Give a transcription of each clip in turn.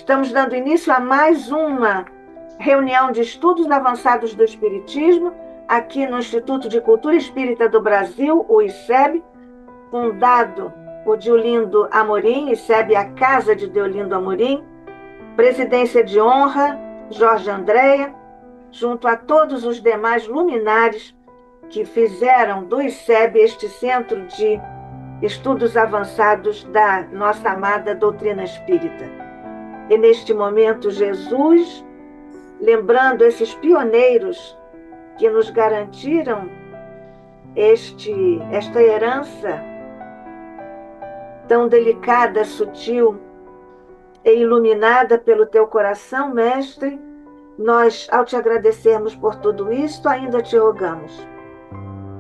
Estamos dando início a mais uma reunião de estudos avançados do Espiritismo, aqui no Instituto de Cultura Espírita do Brasil, o ICEB, fundado por Deolindo Amorim. ICEB é a Casa de Deolindo Amorim, presidência de honra, Jorge Andréa, junto a todos os demais luminares que fizeram do ICEB este centro de estudos avançados da nossa amada doutrina espírita. E neste momento, Jesus, lembrando esses pioneiros que nos garantiram esta herança tão delicada, sutil e iluminada pelo teu coração, Mestre, nós, ao te agradecermos por tudo isto, ainda te rogamos.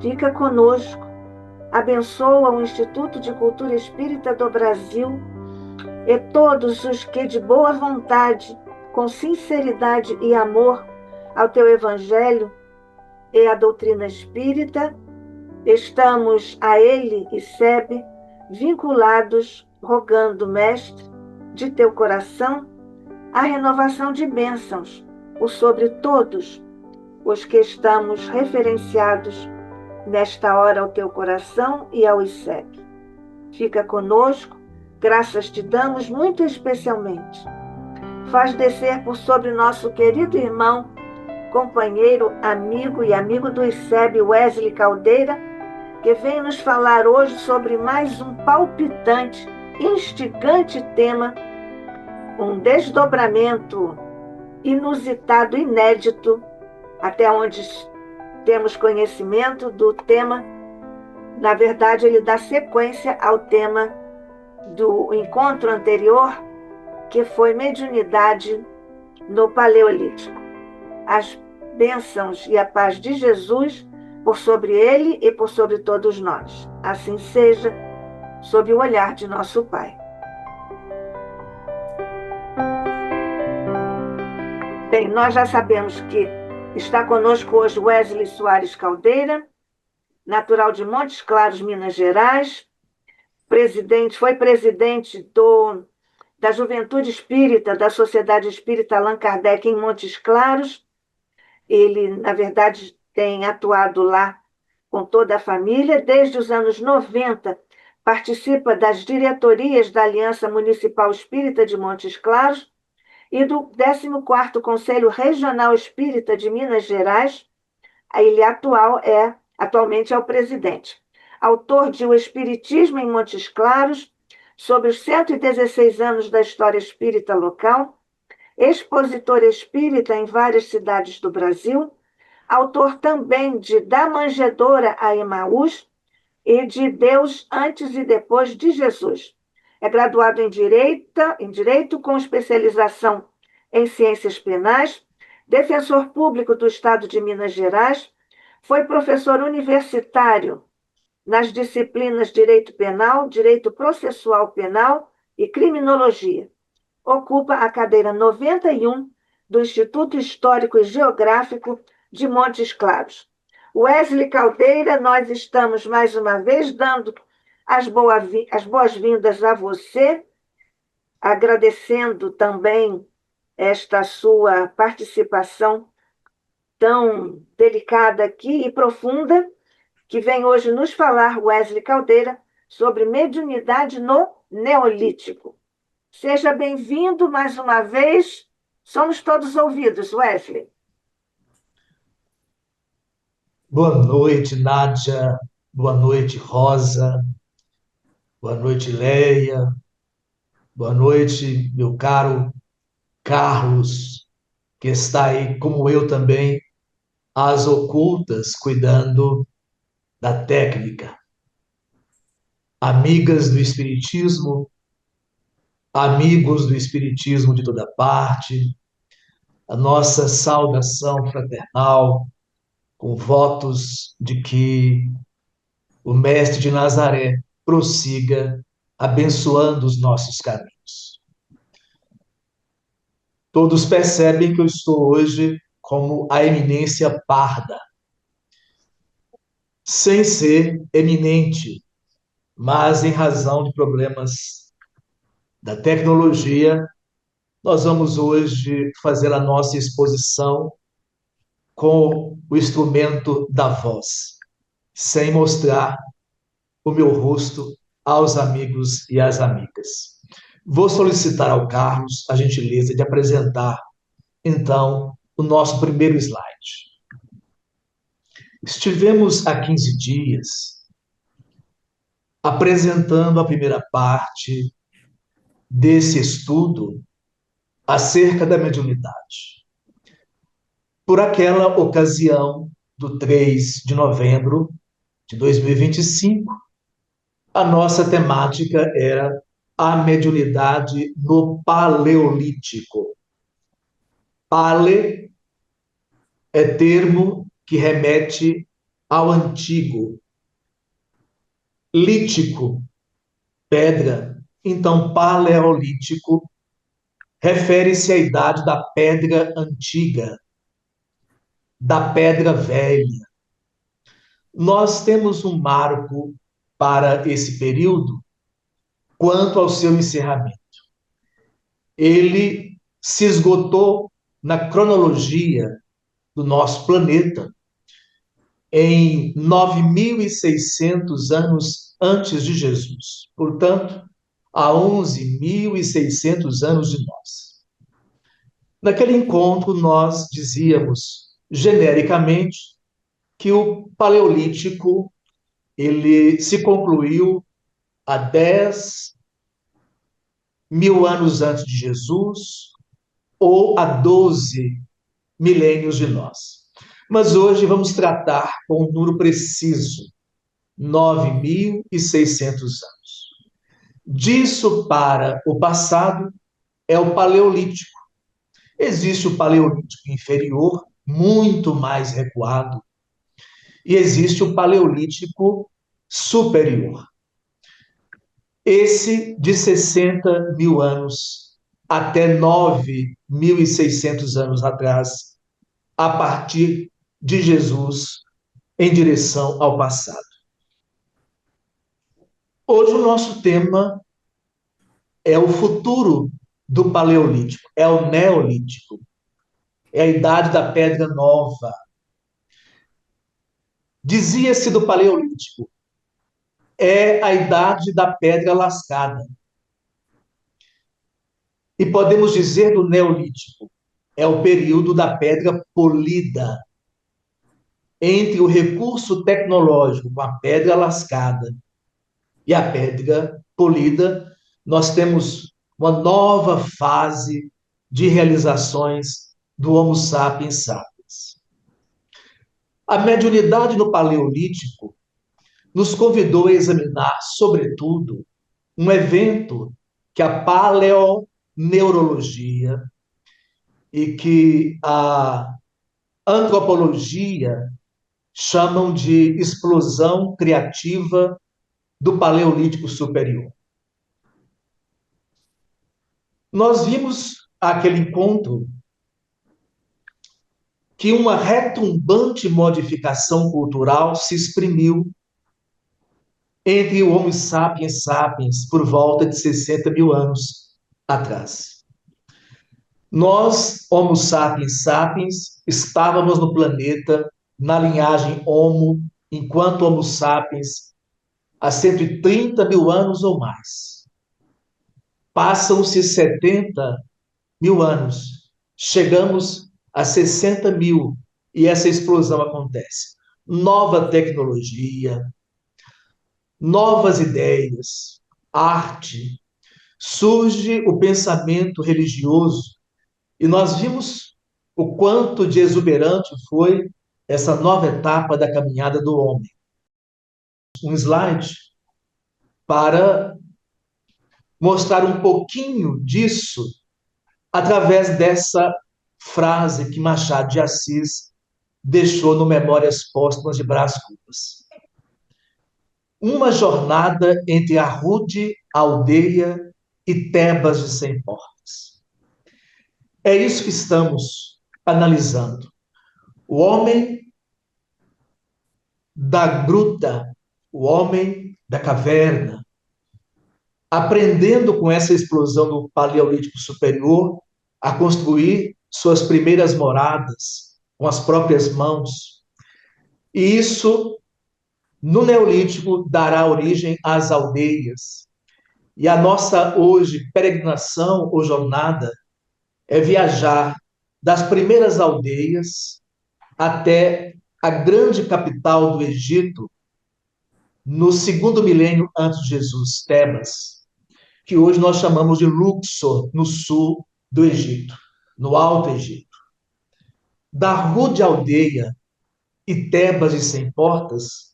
Fica conosco, abençoa o Instituto de Cultura Espírita do Brasil e todos os que de boa vontade, com sinceridade e amor ao teu Evangelho e à doutrina espírita, estamos a ele, ICEB, vinculados, rogando, Mestre, de teu coração, a renovação de bênçãos por sobre todos os que estamos referenciados nesta hora ao teu coração e ao ICEB. Fica conosco, graças te damos muito especialmente. Faz descer por sobre nosso querido irmão, companheiro, amigo e amigo do ICEB, Wesley Caldeira, que vem nos falar hoje sobre mais um palpitante, instigante tema, um desdobramento inusitado, inédito, até onde temos conhecimento do tema. Na verdade, ele dá sequência ao tema do encontro anterior, que foi mediunidade no Paleolítico. As bênçãos e a paz de Jesus por sobre ele e por sobre todos nós. Assim seja, sob o olhar de nosso Pai. Bem, nós já sabemos que está conosco hoje Wesley Soares Caldeira, natural de Montes Claros, Minas Gerais, foi presidente da Juventude Espírita, da Sociedade Espírita Allan Kardec em Montes Claros. Ele, na verdade, tem atuado lá com toda a família. Desde os anos 90, participa das diretorias da Aliança Municipal Espírita de Montes Claros e do 14º Conselho Regional Espírita de Minas Gerais. Ele atualmente é o presidente. Autor de O Espiritismo em Montes Claros, sobre os 116 anos da história espírita local, expositor espírita em várias cidades do Brasil, autor também de Da Manjedoura a Emaús e de Deus antes e depois de Jesus. É graduado em Direito com especialização em Ciências Penais, defensor público do Estado de Minas Gerais, foi professor universitário nas disciplinas Direito Penal, Direito Processual Penal e Criminologia. Ocupa a cadeira 91 do Instituto Histórico e Geográfico de Montes Claros. Wesley Caldeira, nós estamos mais uma vez dando as boas-vindas a você, agradecendo também esta sua participação tão delicada aqui e profunda, que vem hoje nos falar, Wesley Caldeira, sobre mediunidade no Neolítico. Seja bem-vindo mais uma vez. Somos todos ouvidos, Wesley. Boa noite, Nádia. Boa noite, Rosa. Boa noite, Leia. Boa noite, meu caro Carlos, que está aí, como eu também, às ocultas, cuidando da técnica. Amigas do Espiritismo, amigos do Espiritismo de toda parte, a nossa saudação fraternal, com votos de que o Mestre de Nazaré prossiga abençoando os nossos caminhos. Todos percebem que eu estou hoje como a eminência parda, sem ser eminente, mas em razão de problemas da tecnologia, Nós vamos hoje fazer a nossa exposição com o instrumento da voz, sem mostrar o meu rosto aos amigos e às amigas. Vou solicitar ao Carlos a gentileza de apresentar, então, o nosso primeiro slide. Estivemos há 15 dias apresentando a primeira parte desse estudo acerca da mediunidade. Por aquela ocasião do 3 de novembro de 2025, a nossa temática era a mediunidade no Paleolítico. Pale é termo que remete ao antigo. Lítico, pedra. Então, paleolítico refere-se à idade da pedra antiga, da pedra velha. Nós temos um marco para esse período quanto ao seu encerramento. Ele se esgotou na cronologia do nosso planeta em 9.600 anos antes de Jesus. Portanto, há 11.600 anos de nós. Naquele encontro, nós dizíamos genericamente que o Paleolítico ele se concluiu há 10.000 anos antes de Jesus ou há 12 milênios de nós. Mas hoje vamos tratar com um número preciso, 9.600 anos. Disso para o passado é o Paleolítico. Existe o Paleolítico inferior, muito mais recuado, e existe o Paleolítico superior. Esse de 60.000 anos até 9.600 anos atrás, a partir de Jesus, em direção ao passado. Hoje o nosso tema é o futuro do Paleolítico, é o Neolítico, é a idade da pedra nova. Dizia-se do Paleolítico, é a idade da pedra lascada. E podemos dizer do Neolítico, é o período da pedra polida. Entre o recurso tecnológico com a pedra lascada e a pedra polida, nós temos uma nova fase de realizações do Homo sapiens sapiens. A mediunidade no Paleolítico nos convidou a examinar, sobretudo, um evento que a paleoneurologia e que a antropologia chamam de explosão criativa do Paleolítico superior. Nós vimos aquele encontro que uma retumbante modificação cultural se exprimiu entre o Homo sapiens sapiens por volta de 60.000 anos atrás. Nós, Homo sapiens sapiens, estávamos no planeta na linhagem Homo, enquanto Homo sapiens, há 130.000 anos ou mais. Passam-se 70.000 anos, chegamos a 60.000 e essa explosão acontece. Nova tecnologia, novas ideias, arte, surge o pensamento religioso e nós vimos o quanto de exuberante foi essa nova etapa da caminhada do homem. Um slide para mostrar um pouquinho disso através dessa frase que Machado de Assis deixou no Memórias Póstumas de Brás Cubas. Uma jornada entre a rude aldeia e Tebas de 100 portas. É isso que estamos analisando. O homem da gruta, o homem da caverna, aprendendo com essa explosão do Paleolítico superior, a construir suas primeiras moradas com as próprias mãos. E isso, no Neolítico, dará origem às aldeias. E a nossa, hoje, peregrinação ou jornada é viajar das primeiras aldeias até a grande capital do Egito, no segundo milênio antes de Jesus, Tebas, que hoje nós chamamos de Luxor, no sul do Egito, no Alto Egito. Da rude aldeia e Tebas de 100 portas,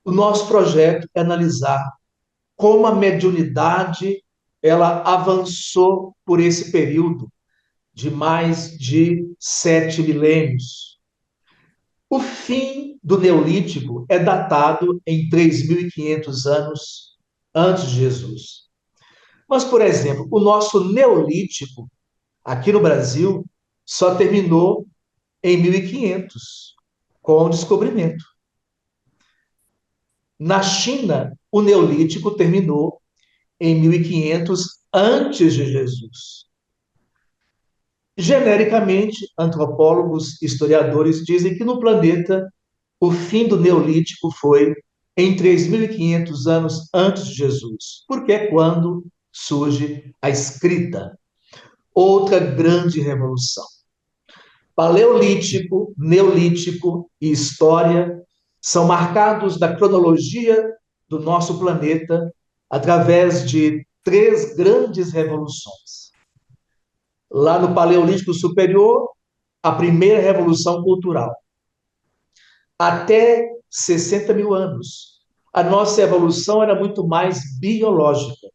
o nosso projeto é analisar como a mediunidade ela avançou por esse período de mais de 7 milênios. O fim do Neolítico é datado em 3.500 anos antes de Jesus. Mas, por exemplo, o nosso Neolítico, aqui no Brasil, só terminou em 1500, com o descobrimento. Na China, o Neolítico terminou em 1500 antes de Jesus. Genericamente, antropólogos e historiadores dizem que no planeta o fim do Neolítico foi em 3.500 anos antes de Jesus, porque é quando surge a escrita. Outra grande revolução. Paleolítico, Neolítico e História são marcados da cronologia do nosso planeta através de 3 grandes revoluções. Lá no Paleolítico Superior, a primeira revolução cultural. Até 60 mil anos, a nossa evolução era muito mais biológica.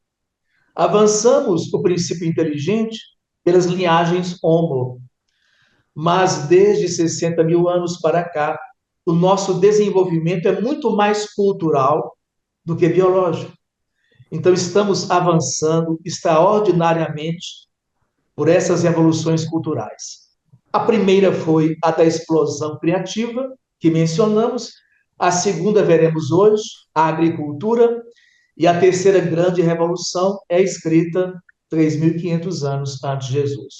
Avançamos o princípio inteligente pelas linhagens Homo, mas desde 60 mil anos para cá, o nosso desenvolvimento é muito mais cultural do que biológico. Então, estamos avançando extraordinariamente por essas revoluções culturais. A primeira foi a da explosão criativa, que mencionamos. A segunda veremos hoje, a agricultura. E a terceira grande revolução é escrita 3.500 anos antes de Jesus.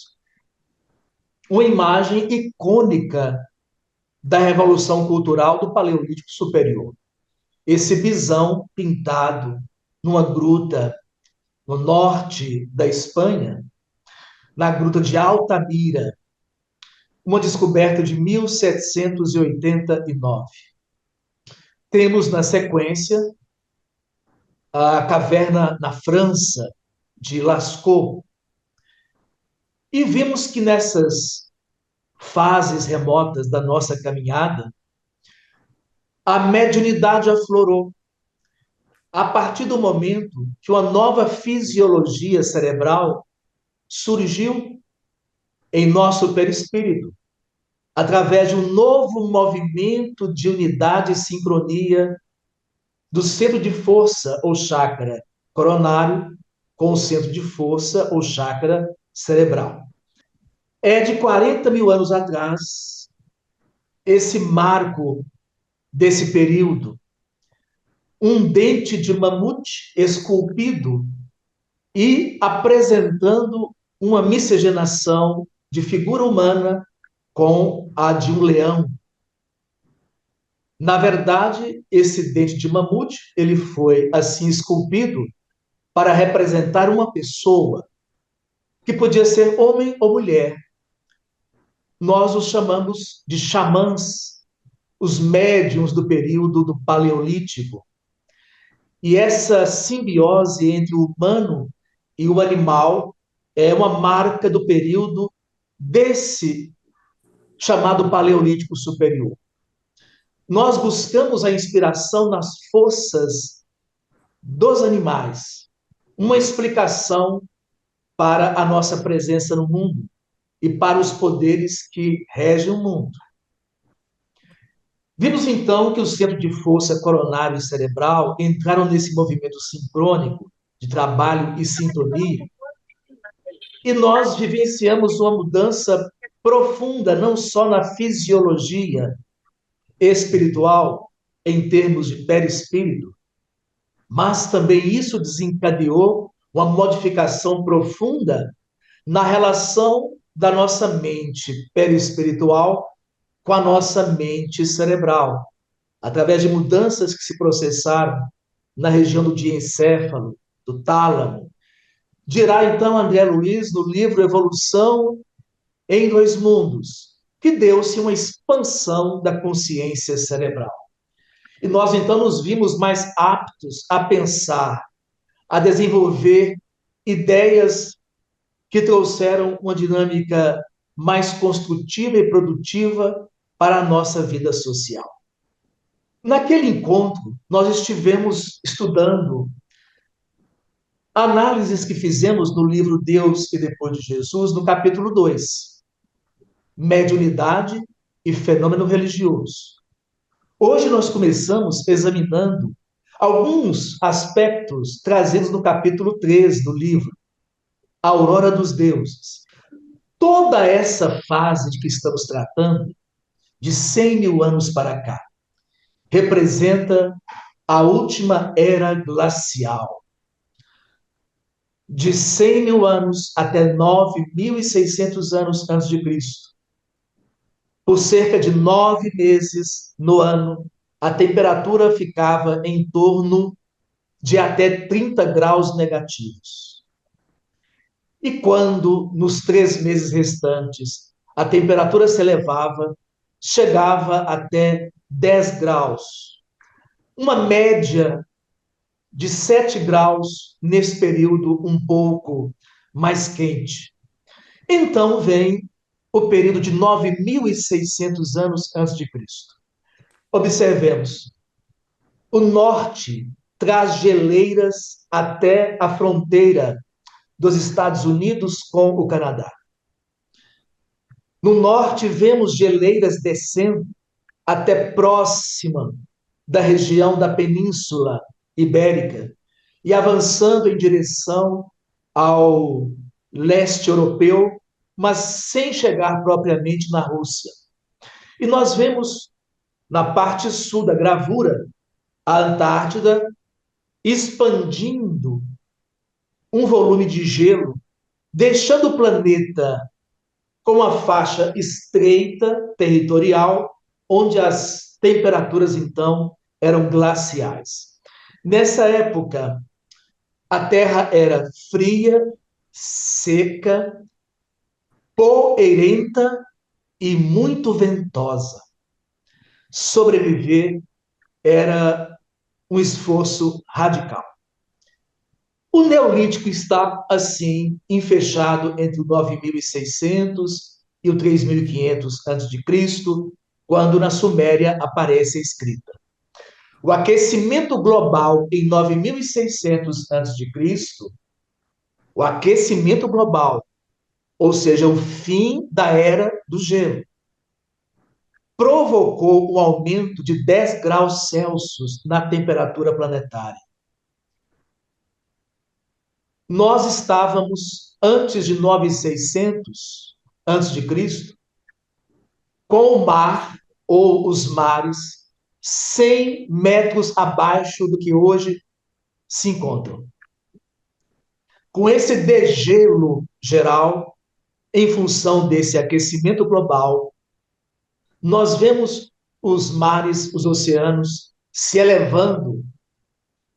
Uma imagem icônica da revolução cultural do Paleolítico Superior. Esse bisão pintado numa gruta no norte da Espanha, na gruta de Altamira, uma descoberta de 1789. Temos, na sequência, a caverna na França, de Lascaux. E vimos que nessas fases remotas da nossa caminhada, a mediunidade aflorou. A partir do momento que uma nova fisiologia cerebral surgiu em nosso perispírito, através de um novo movimento de unidade e sincronia do centro de força ou chakra coronário com o centro de força ou chakra cerebral. É de 40 mil anos atrás, esse marco desse período, um dente de mamute esculpido e apresentando uma miscigenação de figura humana com a de um leão. Na verdade, esse dente de mamute, ele foi assim esculpido para representar uma pessoa, que podia ser homem ou mulher. Nós os chamamos de xamãs, os médiuns do período do Paleolítico. E essa simbiose entre o humano e o animal é uma marca do período desse chamado Paleolítico Superior. Nós buscamos a inspiração nas forças dos animais, uma explicação para a nossa presença no mundo e para os poderes que regem o mundo. Vimos então que os centros de força coronário e cerebral entraram nesse movimento sincrônico de trabalho e sintonia, e nós vivenciamos uma mudança profunda, não só na fisiologia espiritual, em termos de perispírito, mas também isso desencadeou uma modificação profunda na relação da nossa mente perispiritual com a nossa mente cerebral, através de mudanças que se processaram na região do diencéfalo, do tálamo. Dirá então André Luiz no livro Evolução em Dois Mundos, que deu-se uma expansão da consciência cerebral. E nós então nos vimos mais aptos a pensar, a desenvolver ideias que trouxeram uma dinâmica mais construtiva e produtiva para a nossa vida social. Naquele encontro, nós estivemos estudando análises que fizemos no livro Deus e Depois de Jesus, no capítulo 2, Mediunidade e Fenômeno Religioso. Hoje nós começamos examinando alguns aspectos trazidos no capítulo 3 do livro, A Aurora dos Deuses. Toda essa fase de que estamos tratando, de 100 mil anos para cá, representa a última era glacial. De 100 mil anos até 9.600 anos antes de Cristo. Por cerca de 9 meses no ano, a temperatura ficava em torno de até 30 graus negativos. E quando, nos 3 meses restantes, a temperatura se elevava, chegava até 10 graus. Uma média de 7 graus nesse período um pouco mais quente. Então vem o período de 9.600 anos antes de Cristo. Observemos. O norte traz geleiras até a fronteira dos Estados Unidos com o Canadá. No norte vemos geleiras descendo até próxima da região da Península Ibérica e avançando em direção ao leste europeu, mas sem chegar propriamente na Rússia. E nós vemos na parte sul da gravura a Antártida expandindo um volume de gelo, deixando o planeta com uma faixa estreita territorial, onde as temperaturas então eram glaciais. Nessa época, a Terra era fria, seca, poeirenta e muito ventosa. Sobreviver era um esforço radical. O Neolítico está, assim, enfechado entre o 9.600 e o 3.500 a.C., quando na Suméria aparece a escrita. O aquecimento global em 9.600 a.C., o aquecimento global, ou seja, o fim da era do gelo, provocou um aumento de 10 graus Celsius na temperatura planetária. Nós estávamos, antes de 9.600 antes de Cristo, com o mar ou os mares 100 metros abaixo do que hoje se encontram. Com esse degelo geral, em função desse aquecimento global, nós vemos os mares, os oceanos, se elevando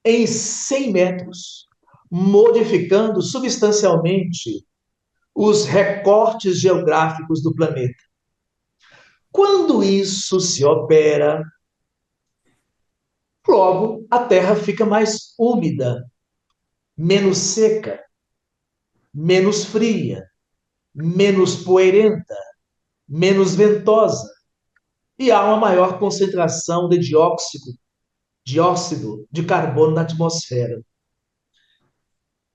em 100 metros, modificando substancialmente os recortes geográficos do planeta. Quando isso se opera, logo a Terra fica mais úmida, menos seca, menos fria, menos poeirenta, menos ventosa, e há uma maior concentração de dióxido de carbono na atmosfera.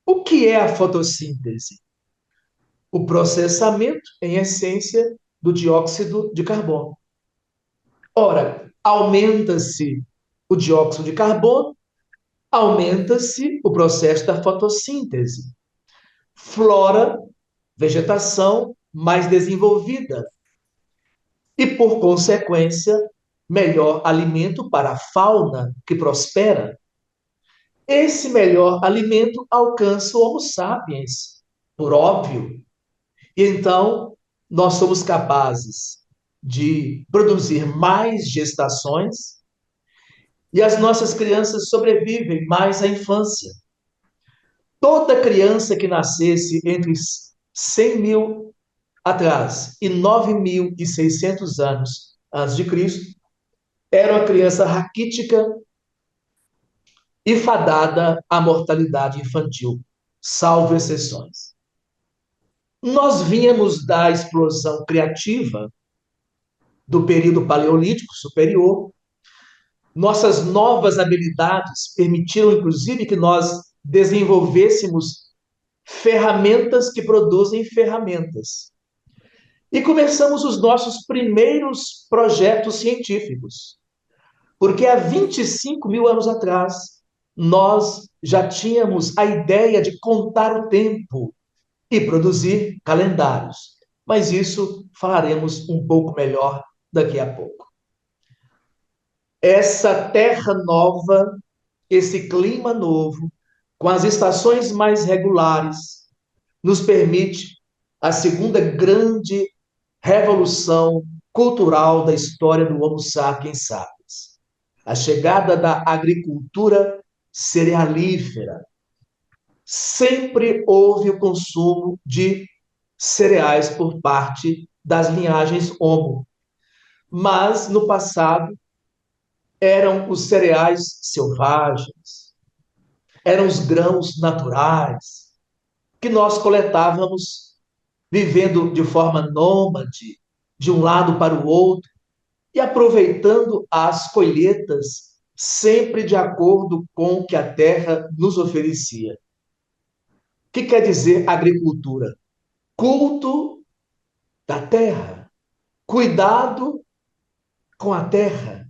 O que é a fotossíntese? O processamento, em essência, do dióxido de carbono. Ora, aumenta-se o dióxido de carbono, aumenta-se o processo da fotossíntese. Flora, vegetação mais desenvolvida. E, por consequência, melhor alimento para a fauna que prospera. Esse melhor alimento alcança o Homo sapiens, por óbvio, E então, nós somos capazes de produzir mais gestações e as nossas crianças sobrevivem mais à infância. Toda criança que nascesse entre 100 mil atrás e 9.600 anos antes de Cristo era uma criança raquítica e fadada à mortalidade infantil, salvo exceções. Nós vínhamos da explosão criativa do período paleolítico superior. Nossas novas habilidades permitiram, inclusive, que nós desenvolvêssemos ferramentas que produzem ferramentas. E começamos os nossos primeiros projetos científicos, porque há 25 mil anos atrás, nós já tínhamos a ideia de contar o tempo e produzir calendários. Mas isso falaremos um pouco melhor daqui a pouco. Essa terra nova, esse clima novo, com as estações mais regulares, nos permite a segunda grande revolução cultural da história do Homo sapiens sapiens. A chegada da agricultura cerealífera. Sempre houve o consumo de cereais por parte das linhagens Homo. Mas, no passado, eram os cereais selvagens, eram os grãos naturais, que nós coletávamos vivendo de forma nômade, de um lado para o outro, e aproveitando as colheitas sempre de acordo com o que a terra nos oferecia. O que quer dizer agricultura? Culto da terra, cuidado com a terra.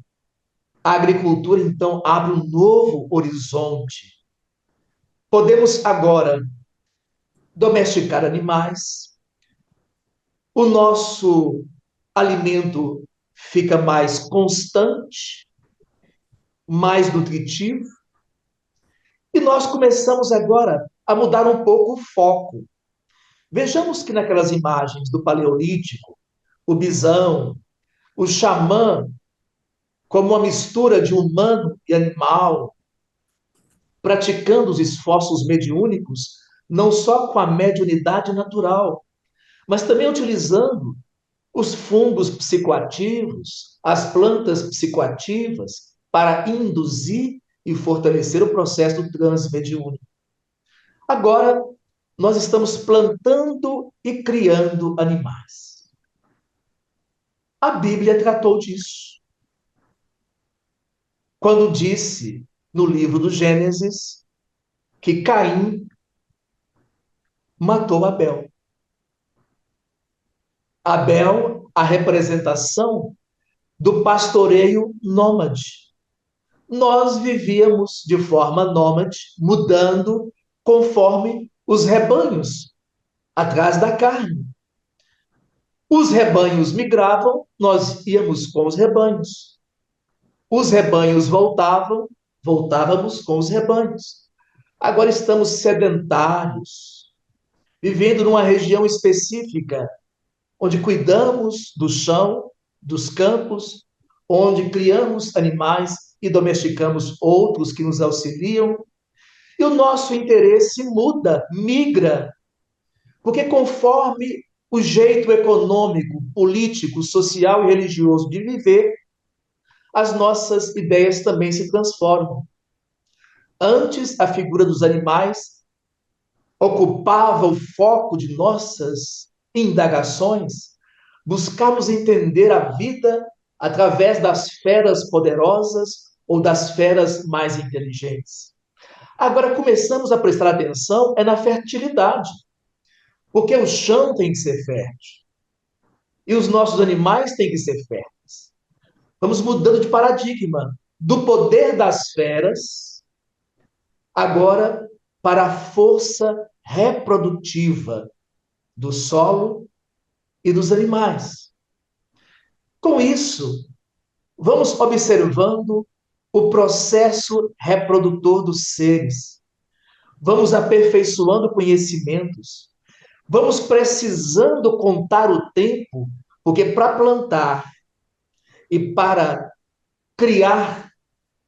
A agricultura, então, abre um novo horizonte. Podemos agora domesticar animais, o nosso alimento fica mais constante, mais nutritivo, e nós começamos agora a mudar um pouco o foco. Vejamos que naquelas imagens do Paleolítico, o bisão, o xamã, como uma mistura de humano e animal, praticando os esforços mediúnicos, não só com a mediunidade natural, mas também utilizando os fungos psicoativos, as plantas psicoativas, para induzir e fortalecer o processo do transe mediúnico. Agora, nós estamos plantando e criando animais. A Bíblia tratou disso. Quando disse no livro do Gênesis que Caim matou Abel. Abel, a representação do pastoreio nômade. Nós vivíamos de forma nômade, mudando conforme os rebanhos, atrás da carne. Os rebanhos migravam, nós íamos com os rebanhos. Os rebanhos voltavam, voltávamos com os rebanhos. Agora estamos sedentários, vivendo numa região específica, onde cuidamos do chão, dos campos, onde criamos animais e domesticamos outros que nos auxiliam. E o nosso interesse muda, migra, porque conforme o jeito econômico, político, social e religioso de viver, as nossas ideias também se transformam. Antes, a figura dos animais ocupava o foco de nossas indagações. Buscamos entender a vida através das feras poderosas ou das feras mais inteligentes. Agora começamos a prestar atenção na fertilidade, porque o chão tem que ser fértil e os nossos animais têm que ser férteis. Vamos mudando de paradigma do poder das feras agora para a força reprodutiva do solo e dos animais. Com isso, vamos observando o processo reprodutor dos seres. Vamos aperfeiçoando conhecimentos. Vamos precisando contar o tempo, porque para plantar e para criar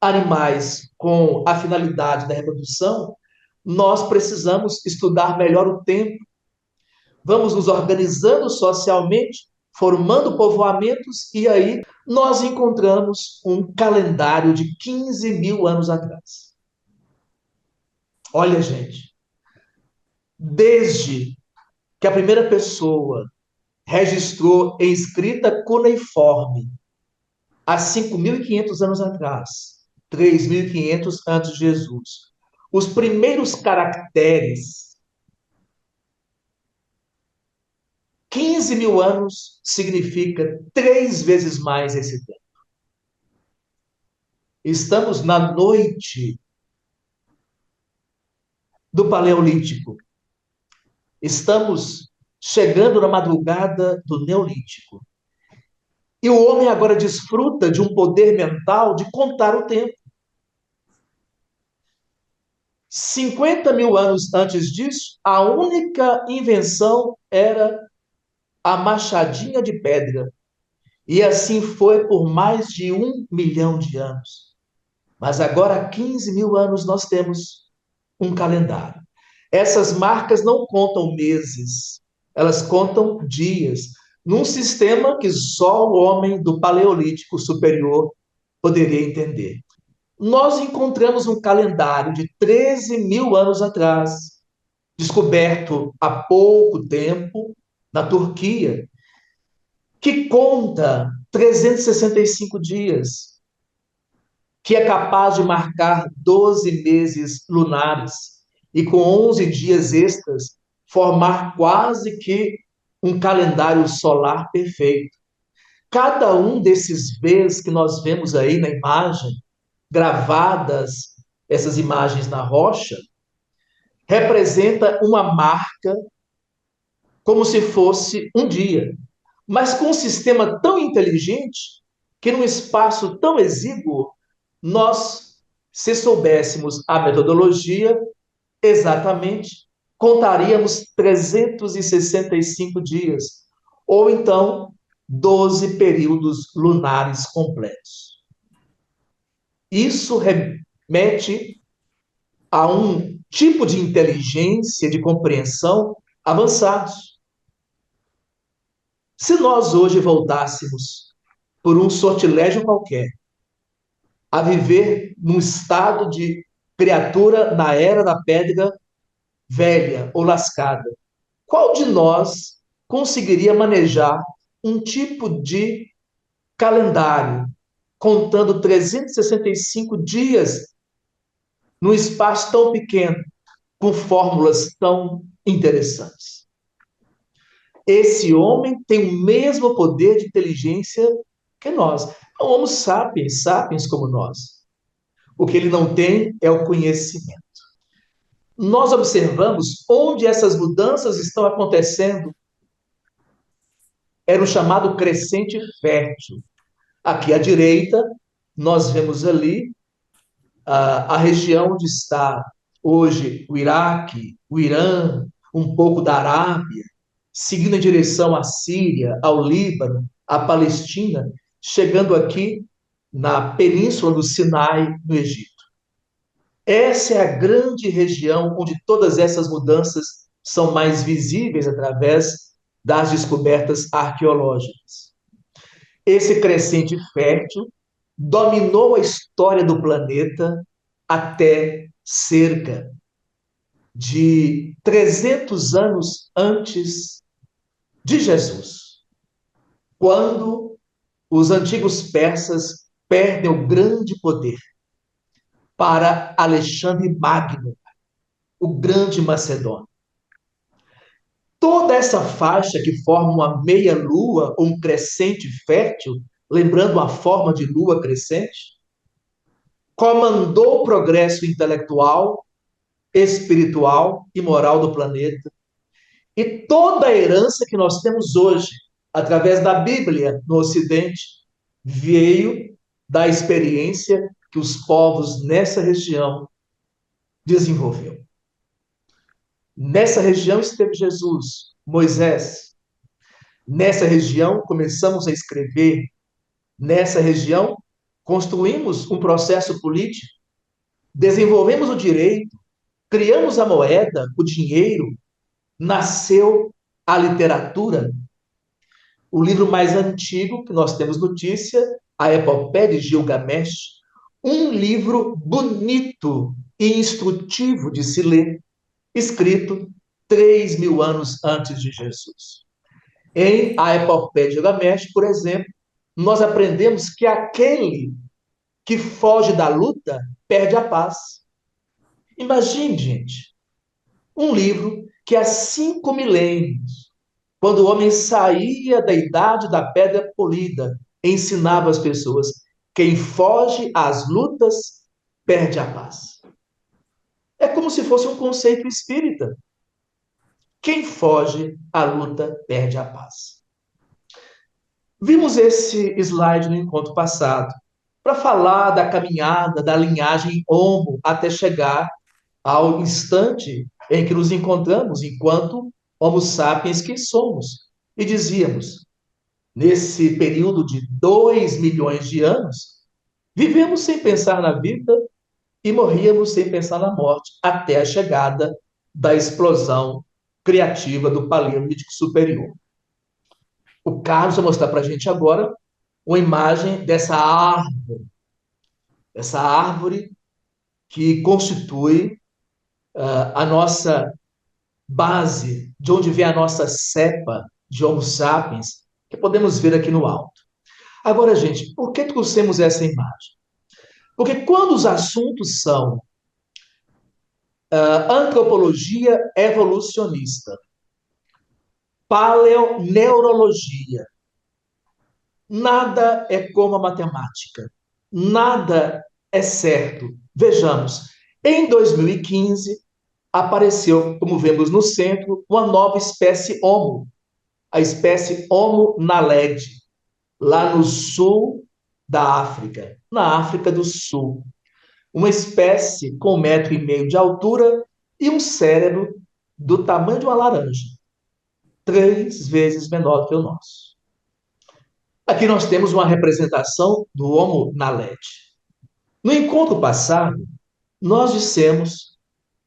animais com a finalidade da reprodução, nós precisamos estudar melhor o tempo. Vamos nos organizando socialmente, formando povoamentos, e aí nós encontramos um calendário de 15 mil anos atrás. Olha, gente, desde que a primeira pessoa registrou em escrita cuneiforme, há 5.500 anos atrás, 3.500 antes de Jesus, os primeiros caracteres, 15 mil anos significa 3 vezes mais esse tempo. Estamos na noite do Paleolítico. Estamos chegando na madrugada do Neolítico. E o homem agora desfruta de um poder mental de contar o tempo. 50 mil anos antes disso, a única invenção era a machadinha de pedra. E assim foi por mais de 1 milhão de anos. Mas agora, há 15 mil anos, nós temos um calendário. Essas marcas não contam meses, elas contam dias, num sistema que só o homem do Paleolítico Superior poderia entender. Nós encontramos um calendário de 13 mil anos atrás, descoberto há pouco tempo na Turquia, que conta 365 dias, que é capaz de marcar 12 meses lunares e com 11 dias extras formar quase que um calendário solar perfeito. Cada um desses Vs que nós vemos aí na imagem, gravadas essas imagens na rocha, representa uma marca como se fosse um dia, mas com um sistema tão inteligente que num espaço tão exíguo, nós, se soubéssemos a metodologia exatamente, contaríamos 365 dias, ou então 12 períodos lunares completos. Isso remete a um tipo de inteligência, de compreensão avançados. Se nós hoje voltássemos, por um sortilégio qualquer, a viver num estado de criatura na era da pedra velha ou lascada, qual de nós conseguiria manejar um tipo de calendário contando 365 dias num espaço tão pequeno, com fórmulas tão interessantes? Esse homem tem o mesmo poder de inteligência que nós. É um homo sapiens, sapiens como nós. O que ele não tem é o conhecimento. Nós observamos onde essas mudanças estão acontecendo. Era o chamado crescente fértil. Aqui à direita, nós vemos ali a região onde está hoje o Iraque, o Irã, um pouco da Arábia, seguindo em direção à Síria, ao Líbano, à Palestina, chegando aqui na península do Sinai, no Egito. Essa é a grande região onde todas essas mudanças são mais visíveis através das descobertas arqueológicas. Esse crescente fértil dominou a história do planeta até cerca de 300 anos antes de Jesus, quando os antigos persas perdem o grande poder para Alexandre Magno, o grande macedônio. Toda essa faixa que forma uma meia-lua ou um crescente fértil, lembrando a forma de lua crescente, comandou o progresso intelectual, espiritual e moral do planeta. E toda a herança que nós temos hoje, através da Bíblia no Ocidente, veio da experiência que os povos nessa região desenvolveu. Nessa região esteve Jesus, Moisés. Nessa região, começamos a escrever. Nessa região, construímos um processo político, desenvolvemos o direito, criamos a moeda, o dinheiro, nasceu a literatura. O livro mais antigo que nós temos notícia, a Epopeia de Gilgamesh, um livro bonito e instrutivo de se ler, escrito 3.000 anos antes de Jesus. Em A Epopeia de Gilgamesh, por exemplo, nós aprendemos que aquele que foge da luta perde a paz. Imagine, gente, um livro que há 5 milênios, quando o homem saía da idade da pedra polida, ensinava as pessoas: quem foge às lutas perde a paz. É como se fosse um conceito espírita. Quem foge à luta perde a paz. Vimos esse slide no encontro passado para falar da caminhada da linhagem Homo até chegar ao instante em que nos encontramos enquanto Homo sapiens que somos. E dizíamos, nesse período de 2 milhões de anos, vivemos sem pensar na vida e morríamos sem pensar na morte, até a chegada da explosão criativa do Paleolítico Superior. O Carlos vai mostrar para a gente agora uma imagem dessa árvore que constitui a nossa base, de onde vem a nossa cepa de Homo sapiens, que podemos ver aqui no alto. Agora, gente, por que trouxemos essa imagem? Porque quando os assuntos são antropologia evolucionista, paleoneurologia, nada é como a matemática, nada é certo. Vejamos, em 2015, apareceu, como vemos no centro, uma nova espécie Homo, a espécie Homo naledi, lá no sul da África, na África do Sul. Uma espécie com 1,5 metro de altura e um cérebro do tamanho de uma laranja, 3 vezes menor que o nosso. Aqui nós temos uma representação do Homo naledi. No encontro passado, nós dissemos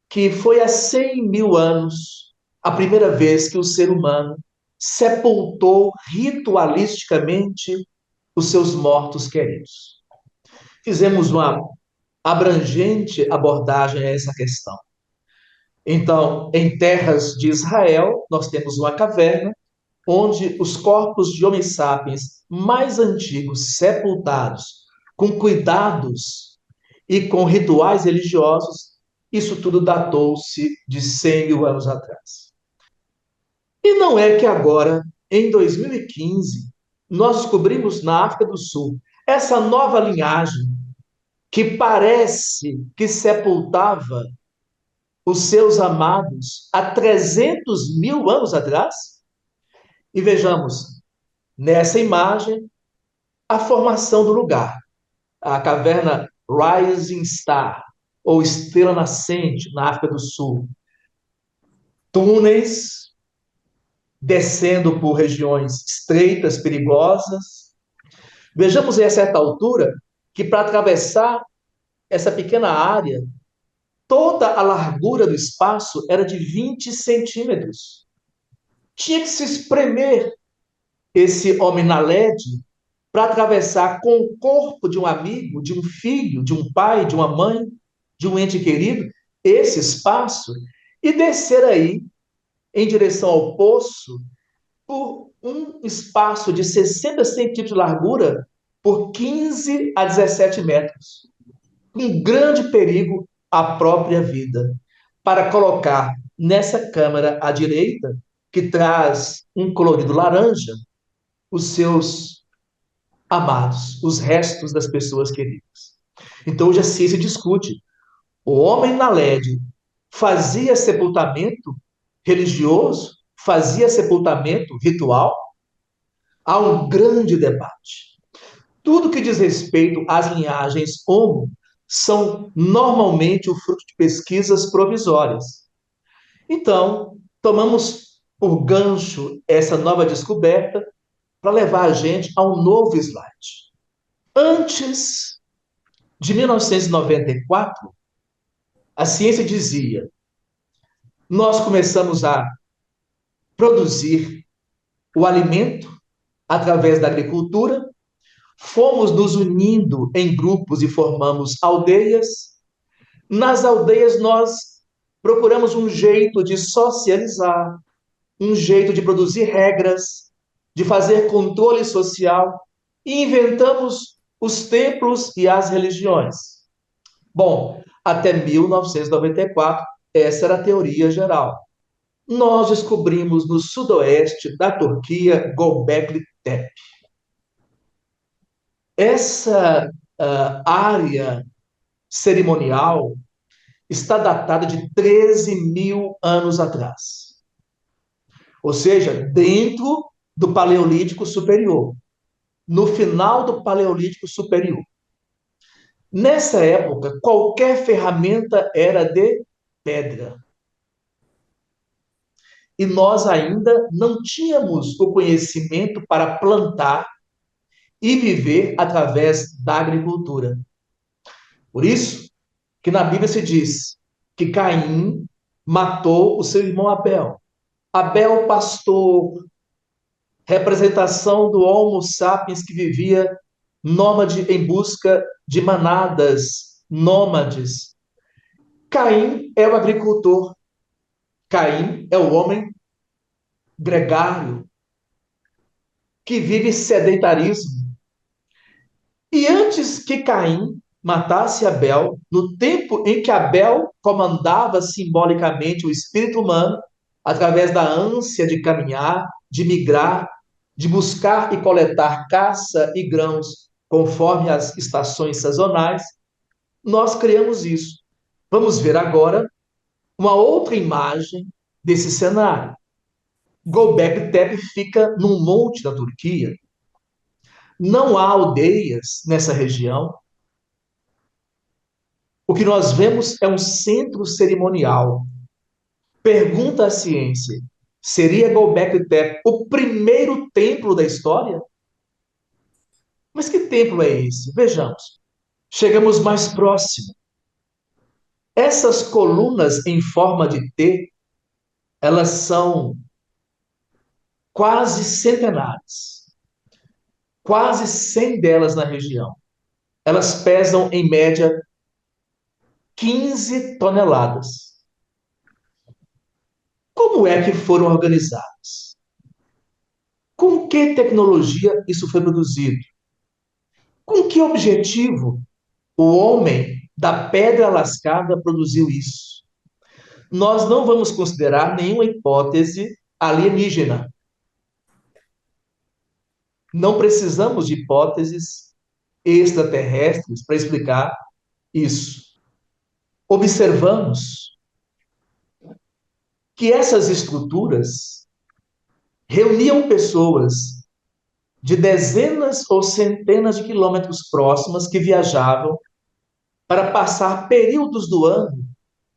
que foi há 100.000 anos a primeira vez que o ser humano sepultou ritualisticamente os seus mortos queridos. Fizemos uma abrangente abordagem a essa questão. Então, em terras de Israel, nós temos uma caverna onde os corpos de Homo sapiens mais antigos, sepultados, com cuidados e com rituais religiosos, isso tudo datou-se de 100.000 anos atrás. E não é que agora, em 2015, nós descobrimos na África do Sul essa nova linhagem que parece que sepultava os seus amados há 300.000 anos atrás? E vejamos, nessa imagem, a formação do lugar. A caverna Rising Star, ou Estrela Nascente, na África do Sul. Túneis, descendo por regiões estreitas, perigosas. Vejamos a certa altura que para atravessar essa pequena área, toda a largura do espaço era de 20 centímetros. Tinha que se espremer esse homem na LED para atravessar com o corpo de um amigo, de um filho, de um pai, de uma mãe, de um ente querido, esse espaço e descer aí em direção ao poço por um espaço de 60 centímetros de largura por 15 a 17 metros. Um grande perigo à própria vida. Para colocar nessa câmara à direita, que traz um colorido laranja, os seus amados, os restos das pessoas queridas. Então, hoje a ciência discute. O homem na LED fazia sepultamento religioso? Fazia sepultamento ritual? Há um grande debate. Tudo que diz respeito às linhagens Homo são normalmente o fruto de pesquisas provisórias. Então, tomamos por gancho essa nova descoberta para levar a gente a um novo slide. Antes de 1994, a ciência dizia: nós começamos a produzir o alimento através da agricultura, fomos nos unindo em grupos e formamos aldeias. Nas aldeias, nós procuramos um jeito de socializar, um jeito de produzir regras, de fazer controle social e inventamos os templos e as religiões. Bom, até 1994, essa era a teoria geral. Nós descobrimos no sudoeste da Turquia Göbekli Tepe. Essa área cerimonial está datada de 13 mil anos atrás. Ou seja, dentro do Paleolítico Superior, no final do Paleolítico Superior. Nessa época, qualquer ferramenta era de pedra. E nós ainda não tínhamos o conhecimento para plantar e viver através da agricultura. Por isso que na Bíblia se diz que Caim matou o seu irmão Abel. Abel, pastor, representação do Homo sapiens que vivia nômade em busca de manadas nômades. Caim é o agricultor. Caim é o homem gregário que vive sedentarismo. E antes que Caim matasse Abel, no tempo em que Abel comandava simbolicamente o espírito humano, através da ânsia de caminhar, de migrar, de buscar e coletar caça e grãos conforme as estações sazonais, nós criamos isso. Vamos ver agora uma outra imagem desse cenário. Göbekli Tepe fica num monte da Turquia. Não há aldeias nessa região. O que nós vemos é um centro cerimonial. Pergunta à ciência: seria Göbekli Tepe o primeiro templo da história? Mas que templo é esse? Vejamos. Chegamos mais próximo. Essas colunas em forma de T, elas são quase centenares. Quase 100 delas na região. Elas pesam, em média, 15 toneladas. Como é que foram organizadas? Com que tecnologia isso foi produzido? Com que objetivo o homem da pedra lascada produziu isso? Nós não vamos considerar nenhuma hipótese alienígena. Não precisamos de hipóteses extraterrestres para explicar isso. Observamos que essas estruturas reuniam pessoas de dezenas ou centenas de quilômetros próximas que viajavam para passar períodos do ano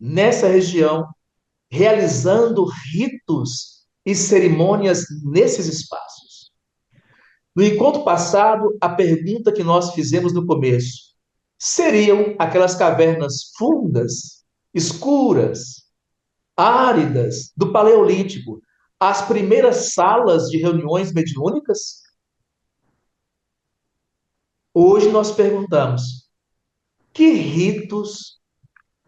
nessa região, realizando ritos e cerimônias nesses espaços. No encontro passado, a pergunta que nós fizemos no começo: seriam aquelas cavernas fundas, escuras, áridas do Paleolítico as primeiras salas de reuniões mediúnicas? Hoje nós perguntamos: que ritos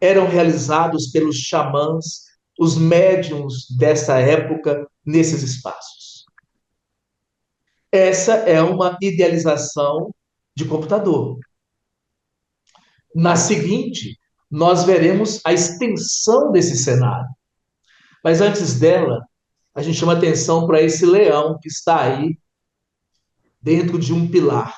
eram realizados pelos xamãs, os médiuns dessa época, nesses espaços? Essa é uma idealização de computador. Na seguinte, nós veremos a extensão desse cenário. Mas antes dela, a gente chama atenção para esse leão que está aí dentro de um pilar.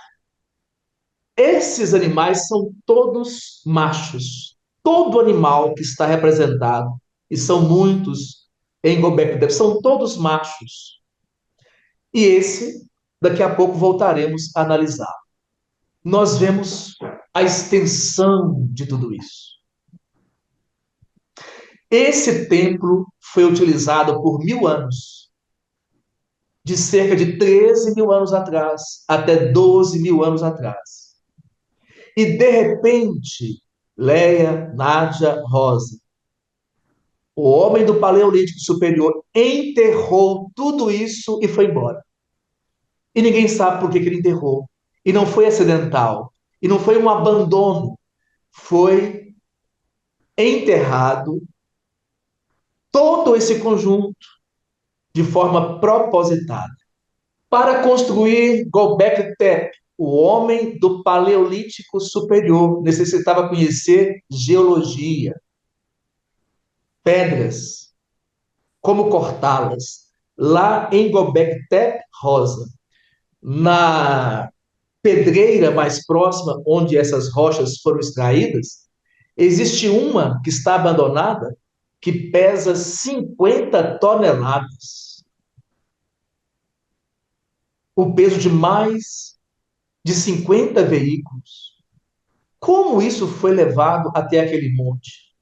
Esses animais são todos machos. Todo animal que está representado, e são muitos em Göbekli Tepe, são todos machos. E esse, daqui a pouco voltaremos a analisar. Nós vemos a extensão de tudo isso. Esse templo foi utilizado por 1000 anos. de cerca de 13 mil anos atrás até 12 mil anos atrás. E, de repente, Leia, Nádia, Rosa, o homem do Paleolítico Superior enterrou tudo isso e foi embora. E ninguém sabe por que ele enterrou. E não foi acidental. E não foi um abandono. Foi enterrado todo esse conjunto de forma propositada para construir Göbekli Tepe. O homem do Paleolítico Superior necessitava conhecer geologia, pedras, como cortá-las. Lá em Göbekli Tepe, Rosa, na pedreira mais próxima onde essas rochas foram extraídas, existe uma que está abandonada que pesa 50 toneladas. O peso de mais de 50 veículos. Como isso foi levado até aquele monte?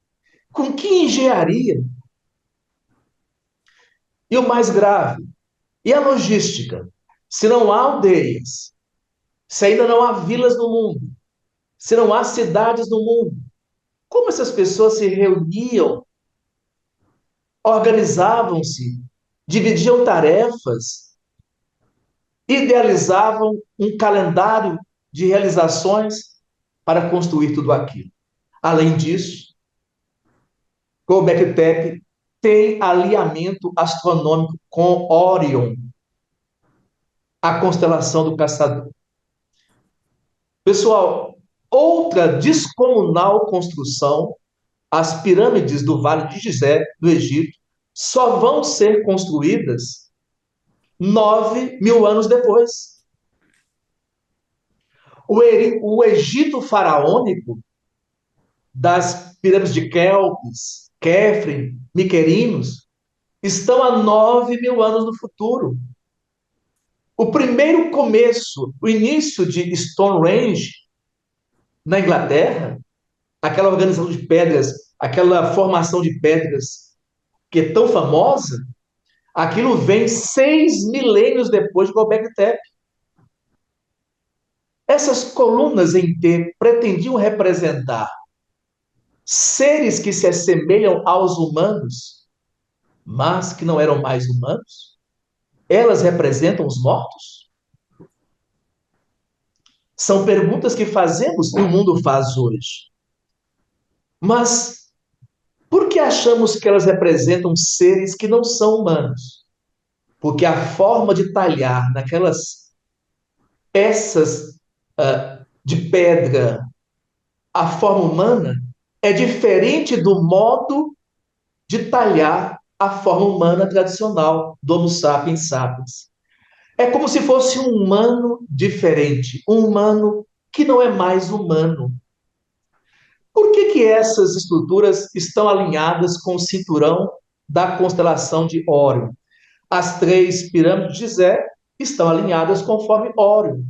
Com que engenharia? E o mais grave, e a logística? Se não há aldeias, se ainda não há vilas no mundo, se não há cidades no mundo, como essas pessoas se reuniam, organizavam-se, dividiam tarefas, idealizavam um calendário de realizações para construir tudo aquilo? Além disso, Göbekli Tepe tem alinhamento astronômico com Órion, a constelação do Caçador. Pessoal, outra descomunal construção, as pirâmides do Vale de Gizé, do Egito, só vão ser construídas 9 mil anos depois. O Egito faraônico, das pirâmides de Kelpis, Kefren, Miquerinos, estão a 9 mil anos no futuro. O primeiro começo, o início de Stonehenge, na Inglaterra, aquela organização de pedras, aquela formação de pedras que é tão famosa, aquilo vem 6 milênios depois de Göbekli Tepe. Essas colunas em T pretendiam representar seres que se assemelham aos humanos, mas que não eram mais humanos? Elas representam os mortos? São perguntas que fazemos e o mundo faz hoje. Mas por que achamos que elas representam seres que não são humanos? Porque a forma de talhar naquelas peças de pedra, a forma humana, é diferente do modo de talhar a forma humana tradicional do Homo sapiens sapiens. É como se fosse um humano diferente, um humano que não é mais humano. Por que essas estruturas estão alinhadas com o cinturão da constelação de Órion? As 3 pirâmides de Gizé estão alinhadas conforme Órion.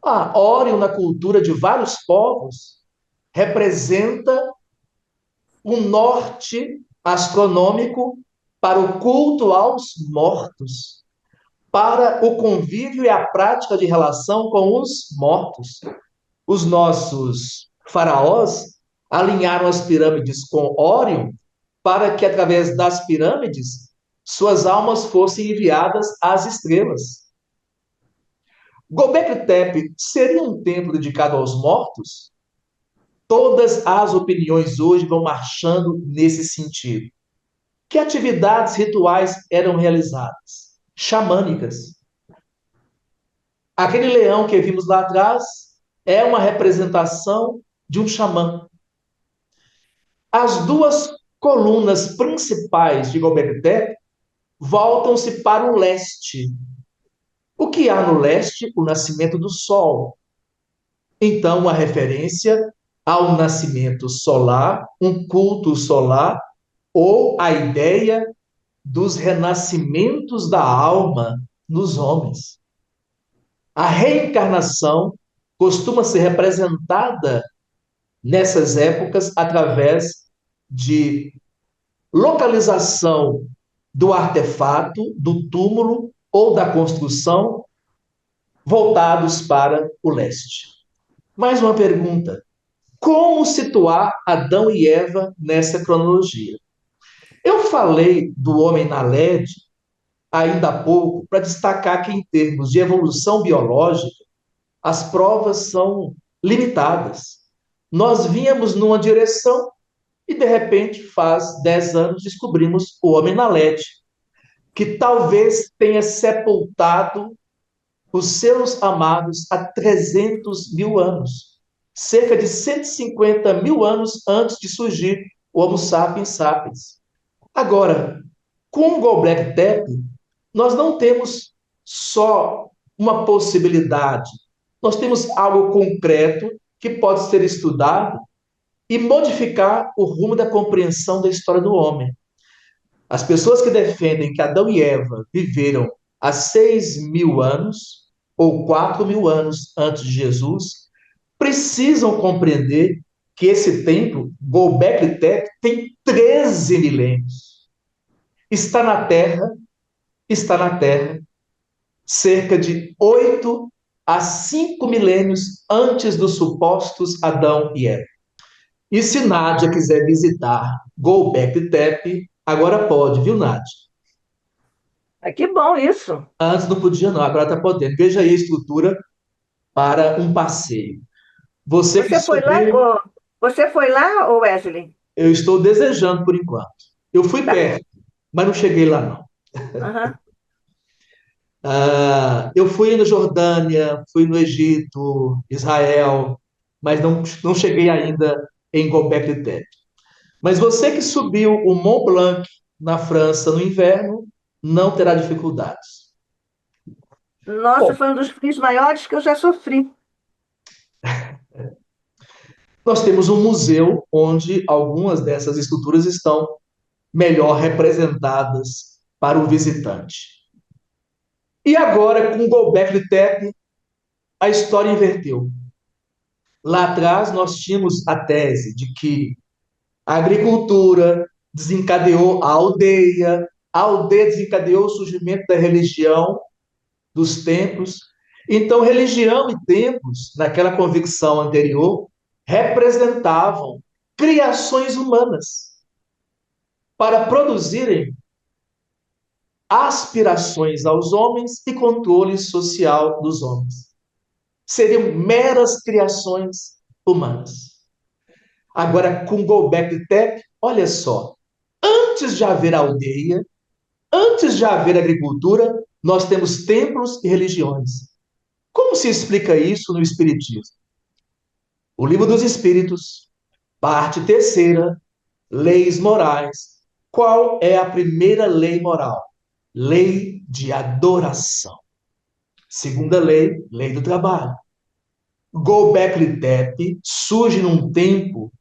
Órion, na cultura de vários povos, representa um norte astronômico para o culto aos mortos, para o convívio e a prática de relação com os mortos. Os nossos faraós alinharam as pirâmides com Órion para que, através das pirâmides, suas almas fossem enviadas às estrelas. Göbekli Tepe seria um templo dedicado aos mortos? Todas as opiniões hoje vão marchando nesse sentido. Que atividades rituais eram realizadas? Xamânicas. Aquele leão que vimos lá atrás é uma representação de um xamã. As 2 colunas principais de Göbekli Tepe voltam-se para o leste. O que há no leste? O nascimento do sol. Então, uma referência ao nascimento solar, um culto solar, ou a ideia dos renascimentos da alma nos homens. A reencarnação costuma ser representada nessas épocas através de localização do artefato, do túmulo, ou da construção voltados para o leste. Mais uma pergunta: como situar Adão e Eva nessa cronologia? Eu falei do homem na LED ainda há pouco para destacar que, em termos de evolução biológica, as provas são limitadas. Nós vínhamos numa direção e, de repente, faz 10 anos, descobrimos o homem na LED, que talvez tenha sepultado os seus amados há 300 mil anos, cerca de 150 mil anos antes de surgir o Homo sapiens sapiens. Agora, com o Göbekli Tepe, nós não temos só uma possibilidade, nós temos algo concreto que pode ser estudado e modificar o rumo da compreensão da história do homem. As pessoas que defendem que Adão e Eva viveram há 6.000 anos ou 4.000 anos antes de Jesus precisam compreender que esse templo, Göbekli Tepe, tem 13 milênios. Está na Terra, cerca de 8 a 5 milênios antes dos supostos Adão e Eva. E se Nádia quiser visitar Göbekli Tepe, agora pode, viu, Nádia? Que bom isso. Antes não podia, não, agora está podendo. Veja aí a estrutura para um passeio. Você que Você foi lá, subiu, você foi lá, ô Wesley? eu estou desejando por enquanto. Eu fui Tá. perto, mas não cheguei lá, não. Aham. Eu fui na Jordânia, fui no Egito, Israel, mas não cheguei ainda em Göbekli Tepe. Mas você que subiu o Mont Blanc na França no inverno, não terá dificuldades. Nossa, Bom, foi um dos frios maiores que eu já sofri. nós temos um museu onde algumas dessas estruturas estão melhor representadas para o visitante. E agora, com Göbekli Tepe, a história inverteu. Lá atrás, nós tínhamos a tese de que a agricultura desencadeou a aldeia desencadeou o surgimento da religião, dos templos. Então, religião e templos, naquela convicção anterior, representavam criações humanas para produzirem aspirações aos homens e controle social dos homens. Seriam meras criações humanas. Agora, com Göbekli Tepe, olha só, antes de haver aldeia, antes de haver agricultura, nós temos templos e religiões. Como se explica isso no Espiritismo? O Livro dos Espíritos, parte terceira, leis morais. Qual é a primeira lei moral? Lei de adoração. Segunda lei, lei do trabalho. Göbekli Tepe surge num tempo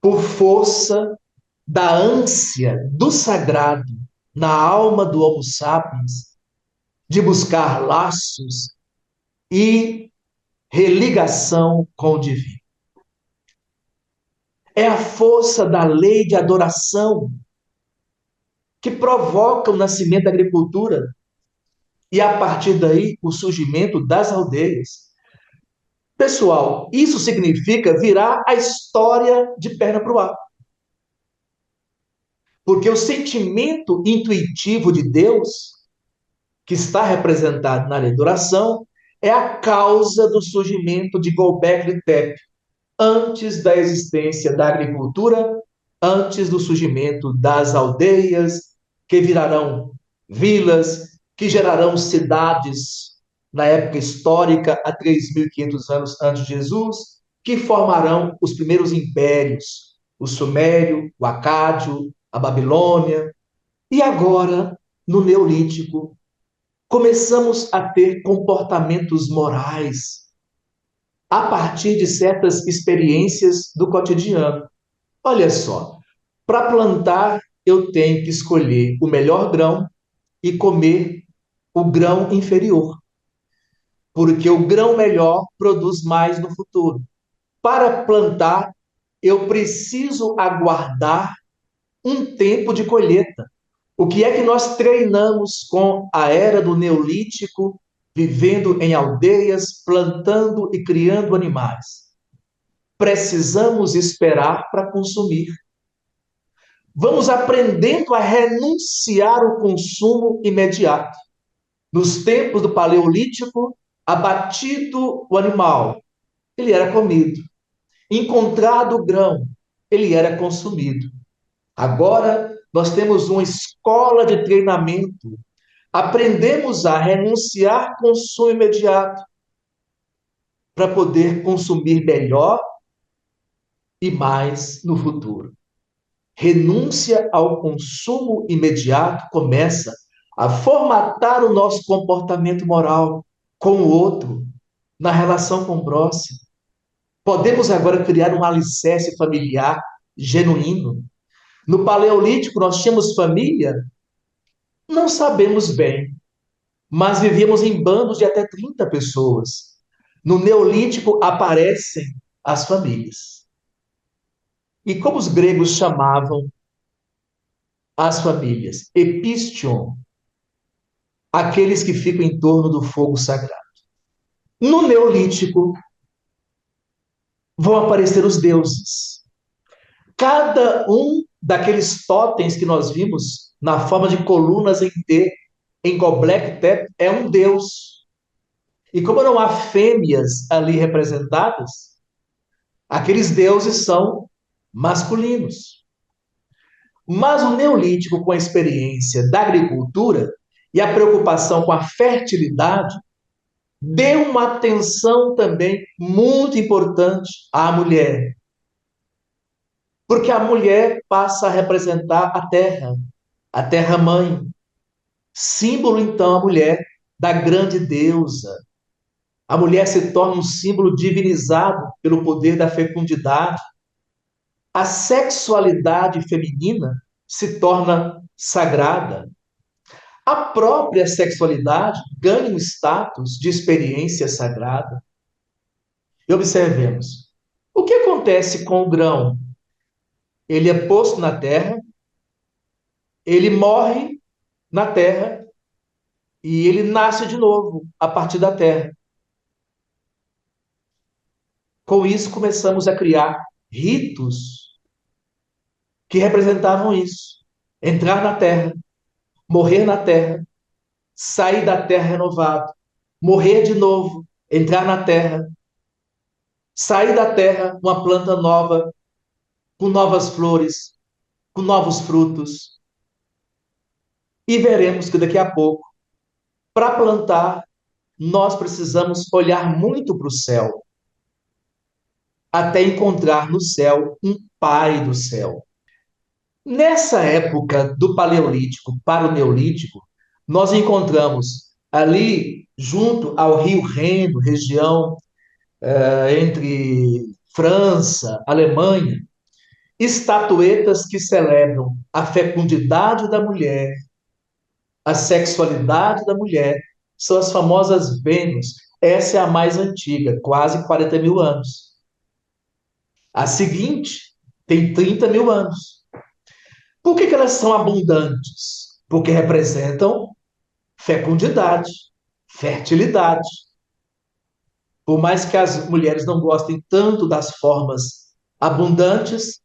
por força da ânsia do sagrado na alma do Homo sapiens de buscar laços e religação com o divino. É a força da lei de adoração que provoca o nascimento da agricultura e, a partir daí, o surgimento das aldeias. Pessoal, isso significa virar a história de perna para o ar. Porque o sentimento intuitivo de Deus, que está representado na lei da oração, é a causa do surgimento de Göbekli Tepe, antes da existência da agricultura, antes do surgimento das aldeias, que virarão vilas, que gerarão cidades na época histórica, há 3.500 anos antes de Jesus, que formarão os primeiros impérios, o Sumério, o Acádio, a Babilônia. E agora, no Neolítico, começamos a ter comportamentos morais a partir de certas experiências do cotidiano. Olha só, para plantar, eu tenho que escolher o melhor grão e comer o grão inferior, porque o grão melhor produz mais no futuro. Para plantar, eu preciso aguardar um tempo de colheita. O que é que nós treinamos com a era do Neolítico, vivendo em aldeias, plantando e criando animais? Precisamos esperar para consumir. Vamos aprendendo a renunciar ao consumo imediato. Nos tempos do Paleolítico, abatido o animal, ele era comido. Encontrado o grão, ele era consumido. Agora, nós temos uma escola de treinamento. Aprendemos a renunciar ao consumo imediato para poder consumir melhor e mais no futuro. Renúncia ao consumo imediato começa a formatar o nosso comportamento moral com o outro, na relação com o próximo. Podemos agora criar um alicerce familiar genuíno. No Paleolítico, nós tínhamos família? Não sabemos bem, mas vivíamos em bandos de até 30 pessoas. No Neolítico aparecem as famílias. E como os gregos chamavam as famílias? Epistion, aqueles que ficam em torno do fogo sagrado. No Neolítico, vão aparecer os deuses. Cada um daqueles totens que nós vimos na forma de colunas em T, em Göbekli Tepe, é um deus. E como não há fêmeas ali representadas, aqueles deuses são masculinos. Mas o Neolítico, com a experiência da agricultura e a preocupação com a fertilidade, deu uma atenção também muito importante à mulher. Porque a mulher passa a representar a terra-mãe. Símbolo, então, a mulher da grande deusa. A mulher se torna um símbolo divinizado pelo poder da fecundidade. A sexualidade feminina se torna sagrada. A própria sexualidade ganha um status de experiência sagrada. E observemos. O que acontece com o grão? Ele é posto na terra, ele morre na terra e ele nasce de novo a partir da terra. Com isso, começamos a criar ritos que representavam isso. Entrar na terra, morrer na terra, sair da terra renovado, morrer de novo, entrar na terra, sair da terra uma planta nova, com novas flores, com novos frutos. E veremos que daqui a pouco, para plantar, nós precisamos olhar muito para o céu, até encontrar no céu um Pai do céu. Nessa época do Paleolítico para o Neolítico, nós encontramos ali, junto ao Rio Reno, região entre França, Alemanha, estatuetas que celebram a fecundidade da mulher, a sexualidade da mulher, são as famosas Vênus. Essa é a mais antiga, quase 40 mil anos. A seguinte tem 30 mil anos. Por que elas são abundantes? Porque representam fecundidade, fertilidade. Por mais que as mulheres não gostem tanto das formas abundantes,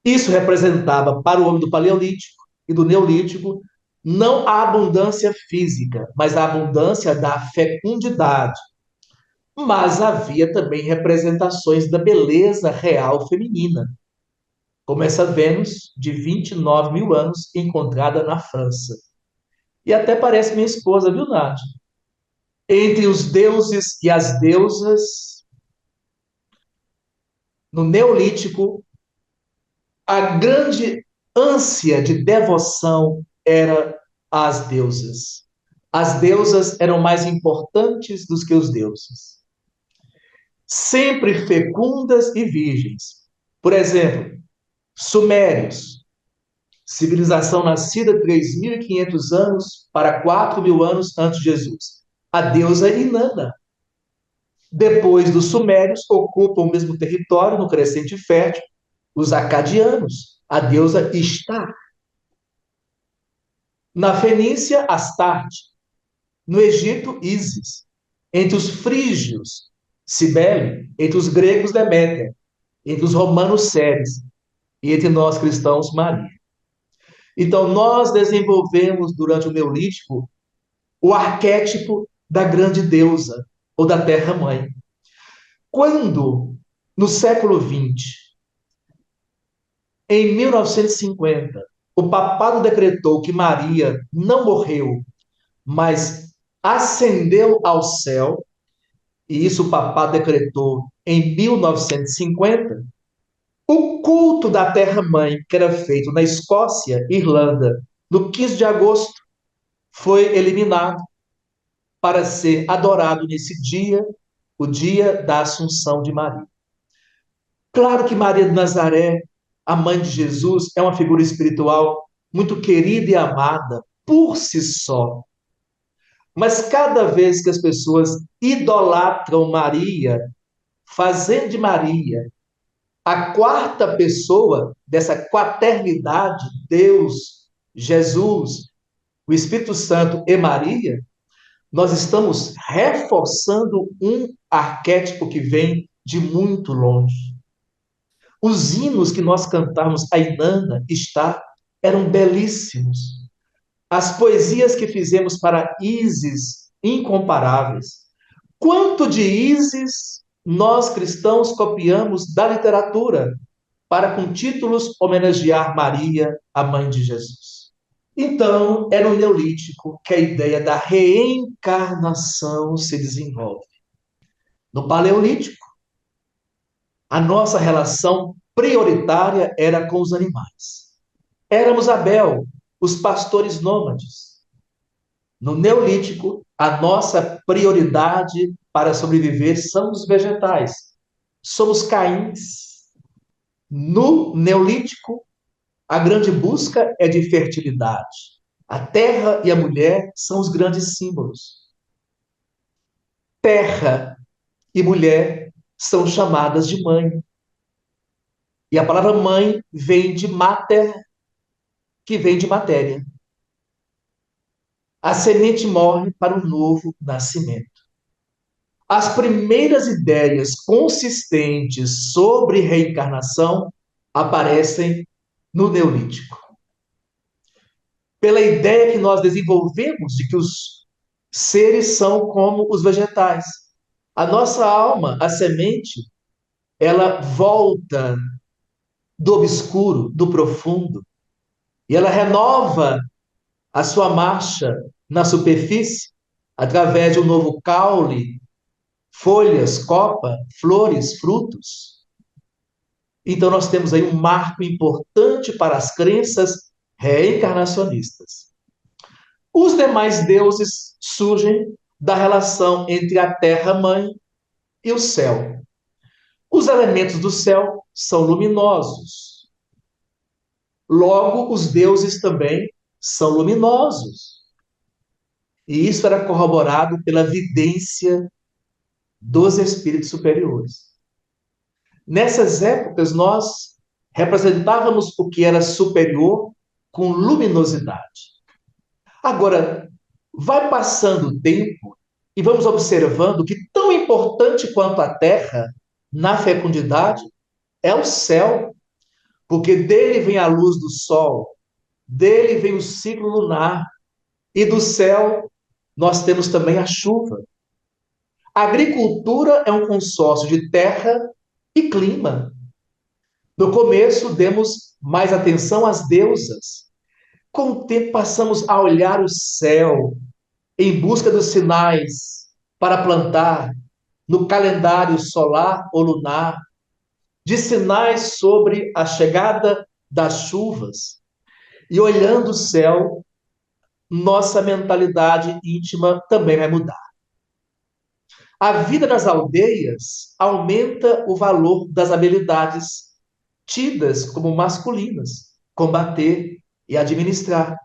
isso representava para o homem do Paleolítico e do Neolítico não a abundância física, mas a abundância da fecundidade. Mas havia também representações da beleza real feminina, como essa Vênus de 29 mil anos encontrada na França. E até parece minha esposa, viu, Nádia? Entre os deuses e as deusas, no Neolítico, a grande ânsia de devoção era às deusas. As deusas eram mais importantes do que os deuses. Sempre fecundas e virgens. Por exemplo, Sumérios, civilização nascida 3.500 anos para 4.000 anos antes de Jesus. A deusa Inanna. Depois dos Sumérios, ocupam o mesmo território no Crescente Fértil os acadianos, a deusa Ishtar. Na Fenícia, Astarte. No Egito, Ísis. Entre os frígios, Cibele. Entre os gregos, Deméter. Entre os romanos, Ceres. E entre nós cristãos, Maria. Então, nós desenvolvemos durante o Neolítico o arquétipo da grande deusa ou da terra-mãe. Quando, no século XX, em 1950, o papado decretou que Maria não morreu, mas ascendeu ao céu, e isso o papado decretou em 1950, o culto da terra-mãe, que era feito na Escócia, Irlanda, no 15 de agosto, foi eliminado para ser adorado nesse dia, o dia da Assunção de Maria. Claro que Maria de Nazaré, a mãe de Jesus, é uma figura espiritual muito querida e amada por si só. Mas cada vez que as pessoas idolatram Maria, fazendo de Maria a quarta pessoa dessa quaternidade, Deus, Jesus, o Espírito Santo e Maria, nós estamos reforçando um arquétipo que vem de muito longe. Os hinos que nós cantamos, a Inanna está, eram belíssimos. As poesias que fizemos para Ísis, incomparáveis. Quanto de Ísis nós cristãos copiamos da literatura para, com títulos, homenagear Maria, a mãe de Jesus? Então, é no Neolítico que a ideia da reencarnação se desenvolve. No Paleolítico, a nossa relação prioritária era com os animais. Éramos Abel, os pastores nômades. No Neolítico, a nossa prioridade para sobreviver são os vegetais. Somos Caíns. No Neolítico, a grande busca é de fertilidade. A terra e a mulher são os grandes símbolos. Terra e mulher são chamadas de mãe. E a palavra mãe vem de mater, que vem de matéria. A semente morre para um novo nascimento. As primeiras ideias consistentes sobre reencarnação aparecem no Neolítico. Pela ideia que nós desenvolvemos de que os seres são como os vegetais. A nossa alma, a semente, ela volta do obscuro, do profundo, e ela renova a sua marcha na superfície através de um novo caule, folhas, copa, flores, frutos. Então nós temos aí um marco importante para as crenças reencarnacionistas. Os demais deuses surgem da relação entre a terra-mãe e o céu. Os elementos do céu são luminosos. Logo, os deuses também são luminosos. E isso era corroborado pela vidência dos espíritos superiores. Nessas épocas, nós representávamos o que era superior com luminosidade. Agora, vai passando o tempo e vamos observando que tão importante quanto a terra na fecundidade é o céu, porque dele vem a luz do sol, dele vem o ciclo lunar, e do céu nós temos também a chuva. A agricultura é um consórcio de terra e clima. No começo, demos mais atenção às deusas. Com o tempo, passamos a olhar o céu em busca dos sinais para plantar no calendário solar ou lunar, de sinais sobre a chegada das chuvas. E olhando o céu, nossa mentalidade íntima também vai mudar. A vida nas aldeias aumenta o valor das habilidades tidas como masculinas, combater e administrar.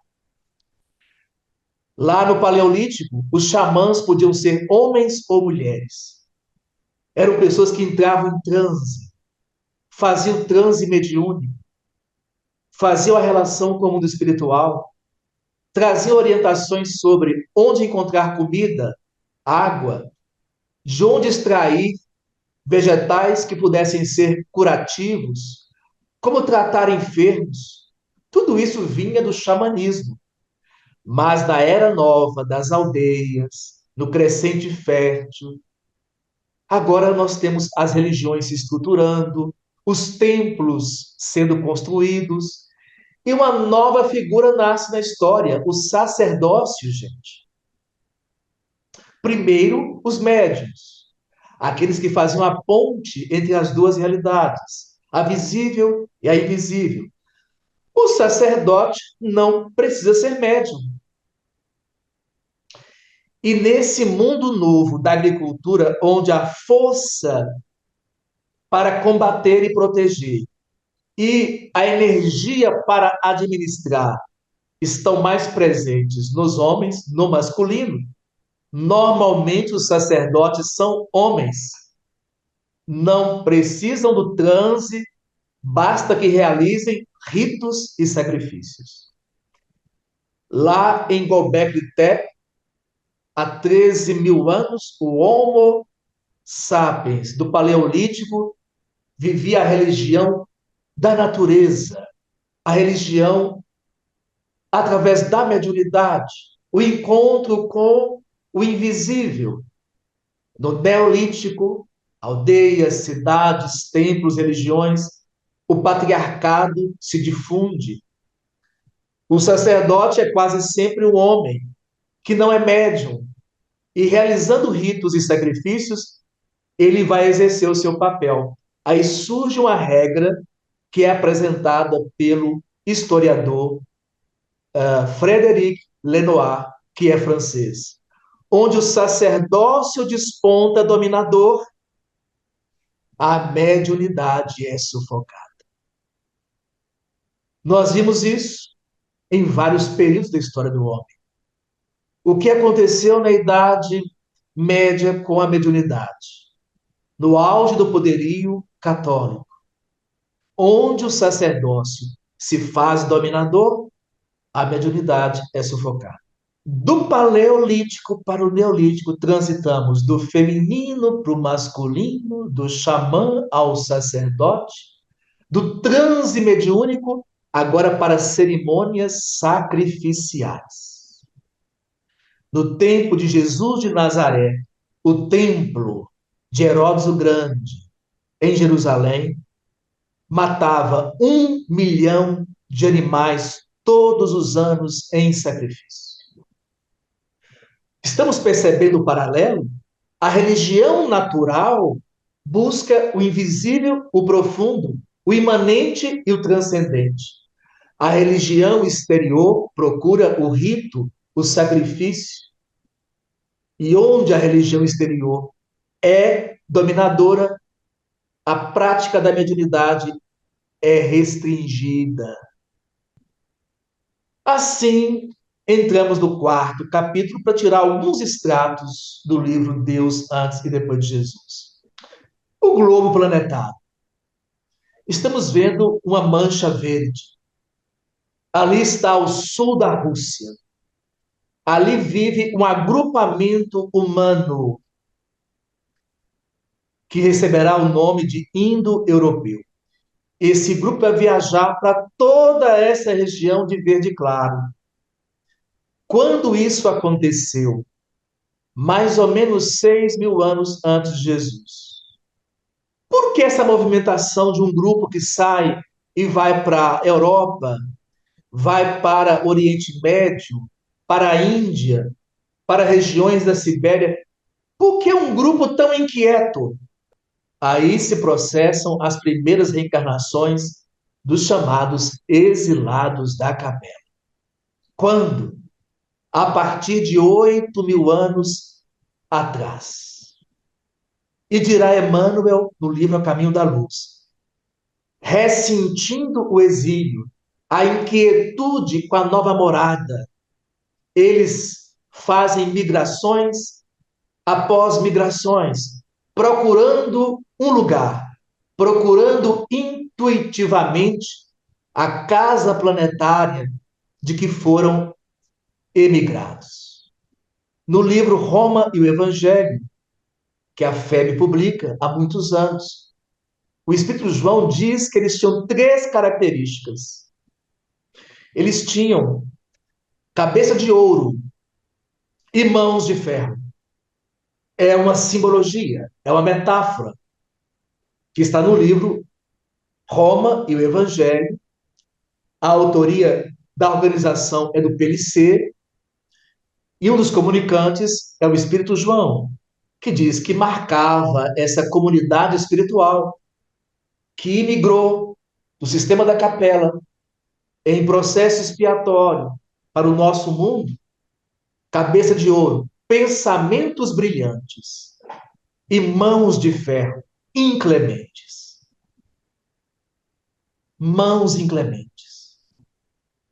Lá no Paleolítico, os xamãs podiam ser homens ou mulheres. Eram pessoas que entravam em transe, faziam transe mediúnico, faziam a relação com o mundo espiritual. traziam orientações sobre onde encontrar comida, água, de onde extrair vegetais que pudessem ser curativos, como tratar enfermos. Tudo isso vinha do xamanismo. Mas na era nova das aldeias, no crescente fértil, agora nós temos as religiões se estruturando, os templos sendo construídos, e uma nova figura nasce na história, o sacerdócio, gente. Primeiro, os médiuns, aqueles que faziam a ponte entre as duas realidades, a visível e a invisível. O sacerdote não precisa ser médium. E nesse mundo novo da agricultura, onde a força para combater e proteger e a energia para administrar estão mais presentes nos homens, no masculino, normalmente os sacerdotes são homens. Não precisam do transe, basta que realizem ritos e sacrifícios. Lá em Göbekli Tepe, há 13 mil anos, o Homo sapiens do Paleolítico vivia a religião da natureza, a religião através da mediunidade, o encontro com o invisível. No Neolítico, aldeias, cidades, templos, religiões, o patriarcado se difunde. O sacerdote é quase sempre o homem, que não é médium, e realizando ritos e sacrifícios, ele vai exercer o seu papel. Aí surge uma regra que é apresentada pelo historiador Frédéric Lenoir, que é francês, onde o sacerdócio desponta dominador, a mediunidade é sufocada. Nós vimos isso em vários períodos da história do homem. O que aconteceu na Idade Média com a mediunidade? No auge do poderio católico, onde o sacerdócio se faz dominador, a mediunidade é sufocada. Do paleolítico para o neolítico, transitamos do feminino para o masculino, do xamã ao sacerdote, do transe mediúnico, agora para cerimônias sacrificiais. No tempo de Jesus de Nazaré, o templo de Herodes o Grande, em Jerusalém, matava 1 milhão de animais todos os anos em sacrifício. Estamos percebendo o paralelo? A religião natural busca o invisível, o profundo, o imanente e o transcendente. A religião exterior procura o rito, o sacrifício. E onde a religião exterior é dominadora, a prática da mediunidade é restringida. Assim, entramos no quarto capítulo para tirar alguns extratos do livro Deus antes e depois de Jesus. O globo planetário. Estamos vendo uma mancha verde. Ali está o sul da Rússia. Ali vive um agrupamento humano que receberá o nome de indo-europeu. Esse grupo vai viajar para toda essa região de verde claro. Quando isso aconteceu? Mais ou menos 6 mil anos antes de Jesus. Por que essa movimentação de um grupo que sai e vai para a Europa, vai para o Oriente Médio, para a Índia, para regiões da Sibéria? Por que um grupo tão inquieto? Aí se processam as primeiras reencarnações dos chamados exilados da caverna. Quando? A partir de 8 mil anos atrás. E dirá Emmanuel no livro A Caminho da Luz, ressentindo o exílio, a inquietude com a nova morada, eles fazem migrações após migrações, procurando um lugar, procurando intuitivamente a casa planetária de que foram emigrados. No livro Roma e o Evangelho, que a FEB publica há muitos anos, o Espírito João diz que eles tinham três características. Eles tinham cabeça de ouro e mãos de ferro. É uma simbologia, é uma metáfora que está no livro Roma e o Evangelho. A autoria da organização é do PLC e um dos comunicantes é o Espírito João, que diz que marcava essa comunidade espiritual que migrou do sistema da capela em processo expiatório para o nosso mundo, cabeça de ouro, pensamentos brilhantes e mãos de ferro inclementes. Mãos inclementes.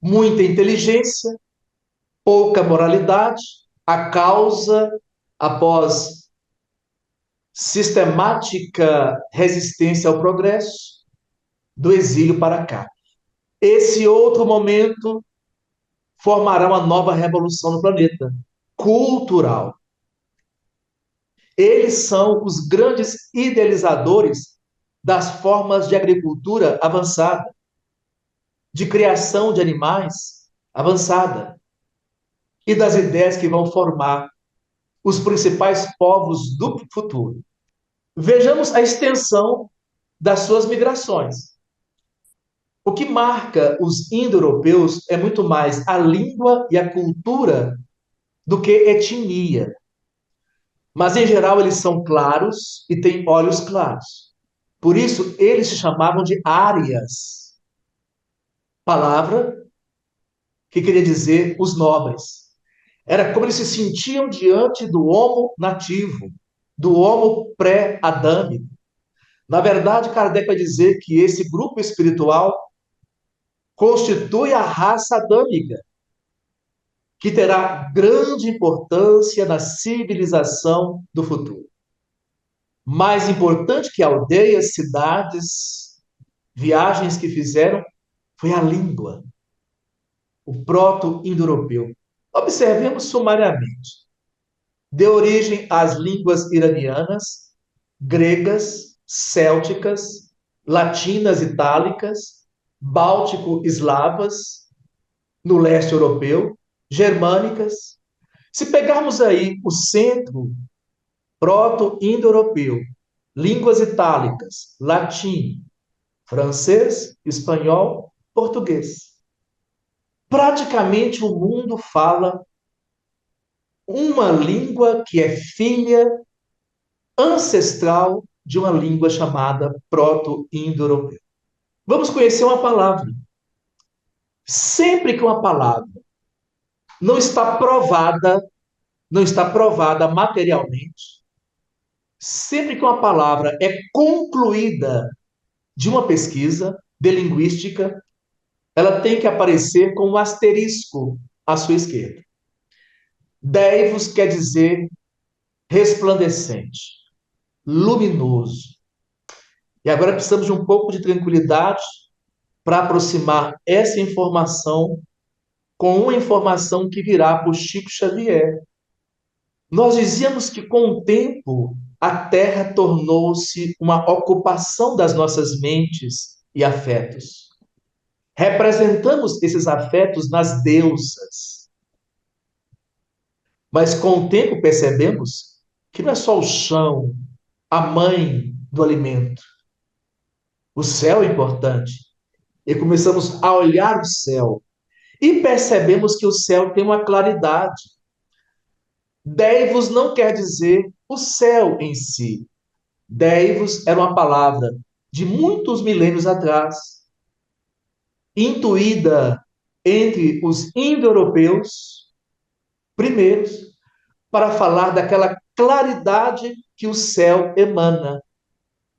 Muita inteligência, pouca moralidade, a causa, após sistemática resistência ao progresso, do exílio para cá. Esse outro momento formará uma nova revolução no planeta, cultural. Eles são os grandes idealizadores das formas de agricultura avançada, de criação de animais avançada, e das ideias que vão formar os principais povos do futuro. Vejamos a extensão das suas migrações. O que marca os indo-europeus é muito mais a língua e a cultura do que etnia. Mas, em geral, eles são claros e têm olhos claros. Por isso, eles se chamavam de árias, palavra que queria dizer os nobres. Era como eles se sentiam diante do homo nativo, do homo pré-adâmico. Na verdade, Kardec vai dizer que esse grupo espiritual constitui a raça adâmica, que terá grande importância na civilização do futuro. Mais importante que aldeias, cidades, viagens que fizeram, foi a língua, o proto-indo-europeu. Observemos sumariamente. Deu origem às línguas iranianas, gregas, célticas, latinas itálicas, báltico-eslavas, no leste europeu, germânicas. Se pegarmos aí o centro proto-indo-europeu, línguas itálicas, latim, francês, espanhol, português. Praticamente o mundo fala uma língua que é filha ancestral de uma língua chamada proto-indo-europeu. Vamos conhecer uma palavra. Sempre que uma palavra não está provada, não está provada materialmente, sempre que uma palavra é concluída de uma pesquisa de linguística, ela tem que aparecer com um asterisco à sua esquerda. Deivos quer dizer resplandecente, luminoso. E agora precisamos de um pouco de tranquilidade para aproximar essa informação com uma informação que virá por Chico Xavier. Nós dizíamos que com o tempo a Terra tornou-se uma ocupação das nossas mentes e afetos. Representamos esses afetos nas deusas. Mas com o tempo percebemos que não é só o chão, a mãe do alimento. O céu é importante. E começamos a olhar o céu e percebemos que o céu tem uma claridade. Deivos não quer dizer o céu em si. Deivos era uma palavra de muitos milênios atrás, intuída entre os indo-europeus primeiros, para falar daquela claridade que o céu emana,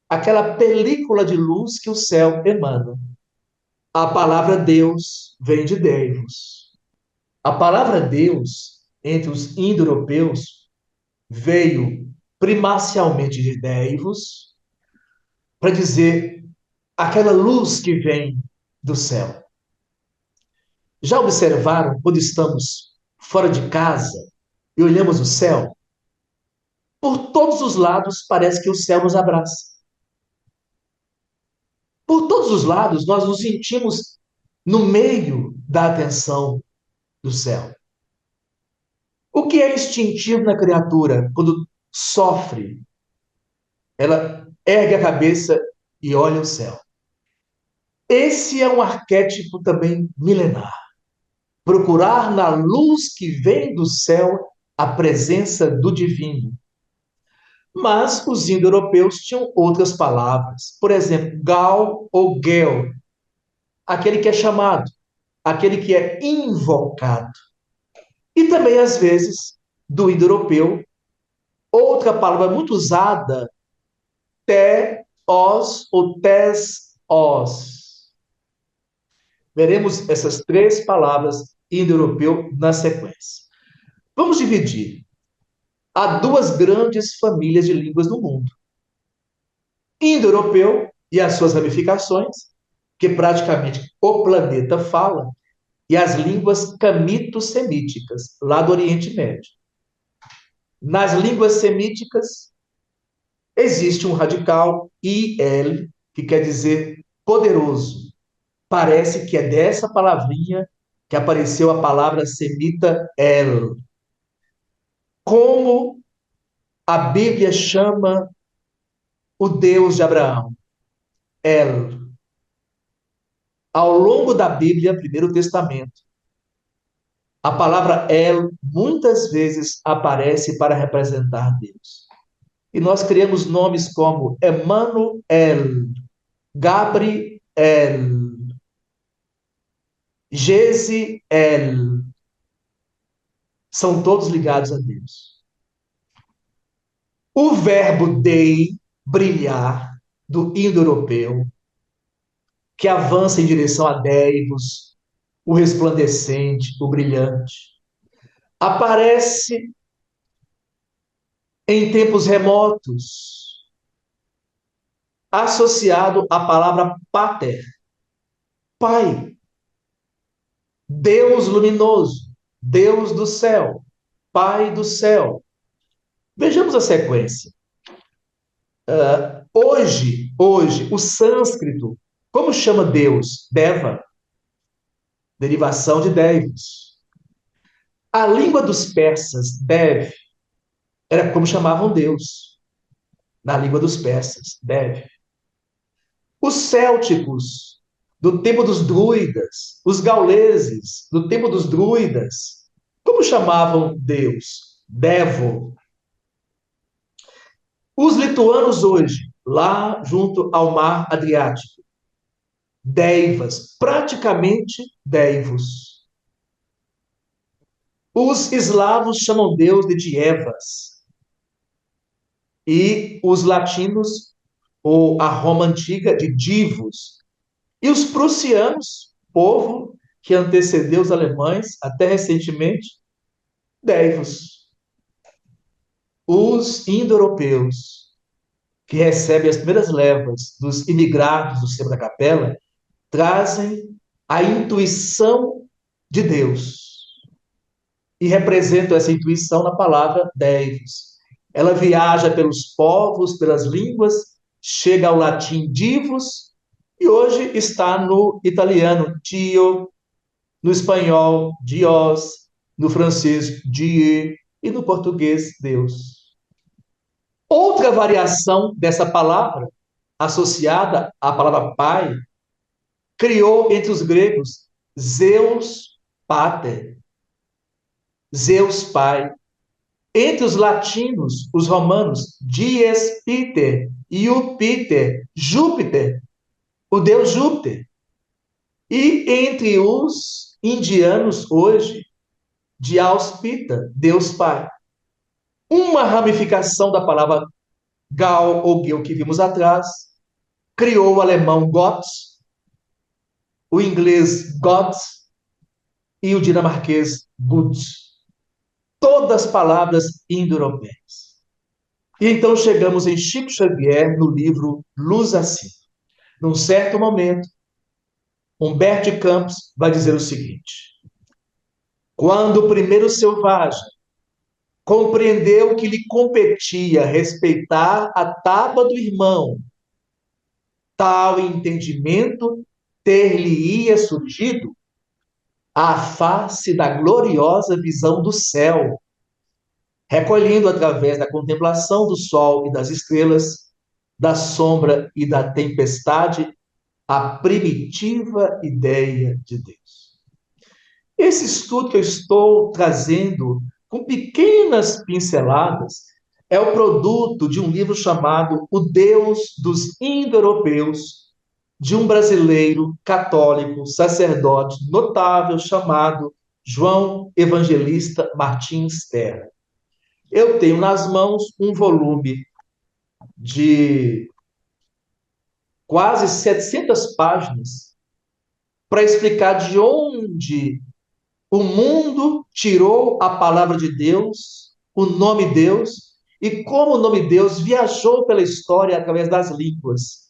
aquela película de luz que o céu emana. A palavra Deus vem de Deivos. A palavra Deus, entre os indo-europeus, veio primacialmente de Deivos, para dizer aquela luz que vem do céu. Já observaram, quando estamos fora de casa e olhamos o céu, por todos os lados parece que o céu nos abraça. Por todos os lados nós nos sentimos no meio da atenção do céu. O que é instintivo na criatura quando sofre? Ela ergue a cabeça e olha o céu. Esse é um arquétipo também milenar. Procurar na luz que vem do céu a presença do divino. Mas os indo-europeus tinham outras palavras. Por exemplo, gal ou gel, aquele que é chamado, aquele que é invocado. E também, às vezes, do indo-europeu, outra palavra muito usada, os ou os. Veremos essas três palavras indo-europeu na sequência. Vamos dividir. Há duas grandes famílias de línguas no mundo. Indo-europeu e as suas ramificações, que praticamente o planeta fala, e as línguas camito-semíticas, lá do Oriente Médio. Nas línguas semíticas, existe um radical IL, que quer dizer poderoso. Parece que é dessa palavrinha que apareceu a palavra semita El. Como a Bíblia chama o Deus de Abraão? El. Ao longo da Bíblia, Primeiro Testamento, a palavra El muitas vezes aparece para representar Deus. E nós criamos nomes como Emmanuel, Gabriel, Gesiel. São todos ligados a Deus. O verbo dei, brilhar, do indo-europeu, que avança em direção a Deivos, o resplandecente, o brilhante, aparece em tempos remotos, associado à palavra pater, pai, Deus luminoso, Deus do céu, pai do céu. Vejamos a sequência. Hoje, o sânscrito, como chama Deus? Deva, derivação de Devos. A língua dos persas, Dev, era como chamavam Deus. Na língua dos persas, Dev. Os célticos, do tempo dos druidas, os gauleses, do tempo dos druidas, como chamavam Deus? Devo. Os lituanos hoje, lá junto ao mar Adriático, deivas, praticamente deivos. Os eslavos chamam Deus de Dievas. E os latinos, ou a Roma antiga, de divos. E os prussianos, povo que antecedeu os alemães até recentemente, deivos. Os indo-europeus, que recebem as primeiras levas dos imigrados do Sebo da Capela, trazem a intuição de Deus e representam essa intuição na palavra deivos. Ela viaja pelos povos, pelas línguas, chega ao latim divos e hoje está no italiano Dio, no espanhol Dios, no francês Dieu e no português Deus. Outra variação dessa palavra, associada à palavra pai, criou entre os gregos Zeus Pater, Zeus Pai. Entre os latinos, os romanos, Dies Iter, Júpiter, Júpiter, o deus Júpiter. E entre os indianos hoje, Diauspita, Deus Pai. Uma ramificação da palavra Gal ou Geu que vimos atrás, criou o alemão Gott, o inglês God e o dinamarquês Gut. Todas palavras indo-europeias. E então chegamos em Chico Xavier no livro Luz Acima. Num certo momento, Humberto de Campos vai dizer o seguinte: Quando o primeiro selvagem compreendeu que lhe competia respeitar a tábua do irmão, tal entendimento ter-lhe-ia surgido à face da gloriosa visão do céu, recolhendo através da contemplação do sol e das estrelas, da sombra e da tempestade, a primitiva ideia de Deus. Esse estudo que eu estou trazendo com pequenas pinceladas é o produto de um livro chamado O Deus dos Indo-Europeus, de um brasileiro católico, sacerdote notável chamado João Evangelista Martins Terra. Eu tenho nas mãos um volume de quase 700 páginas para explicar de onde o mundo tirou a palavra de Deus, o nome Deus, e como o nome Deus viajou pela história através das línguas,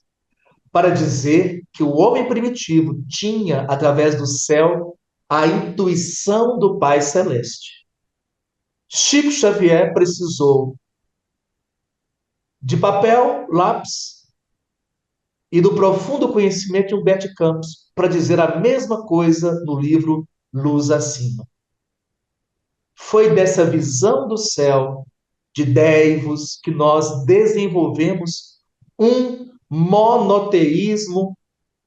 para dizer que o homem primitivo tinha, através do céu, a intuição do Pai Celeste. Chico Xavier precisou de papel, lápis e do profundo conhecimento de Humberto Campos para dizer a mesma coisa no livro Luz Acima. Foi dessa visão do céu, de Deivos, que nós desenvolvemos um monoteísmo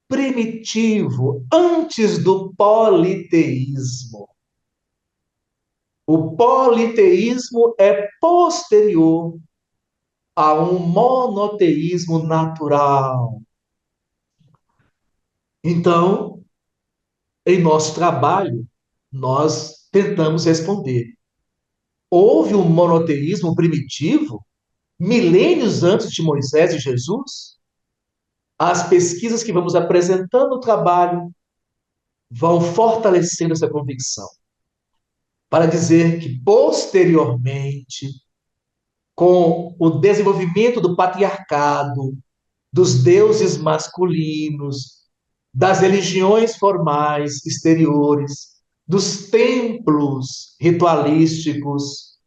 primitivo, antes do politeísmo. O politeísmo é posterior a um monoteísmo natural. Então, em nosso trabalho, nós tentamos responder. Houve um monoteísmo primitivo milênios antes de Moisés e Jesus? As pesquisas que vamos apresentando no trabalho vão fortalecendo essa convicção, para dizer que, posteriormente, com o desenvolvimento do patriarcado, dos deuses masculinos, das religiões formais exteriores, dos templos ritualísticos,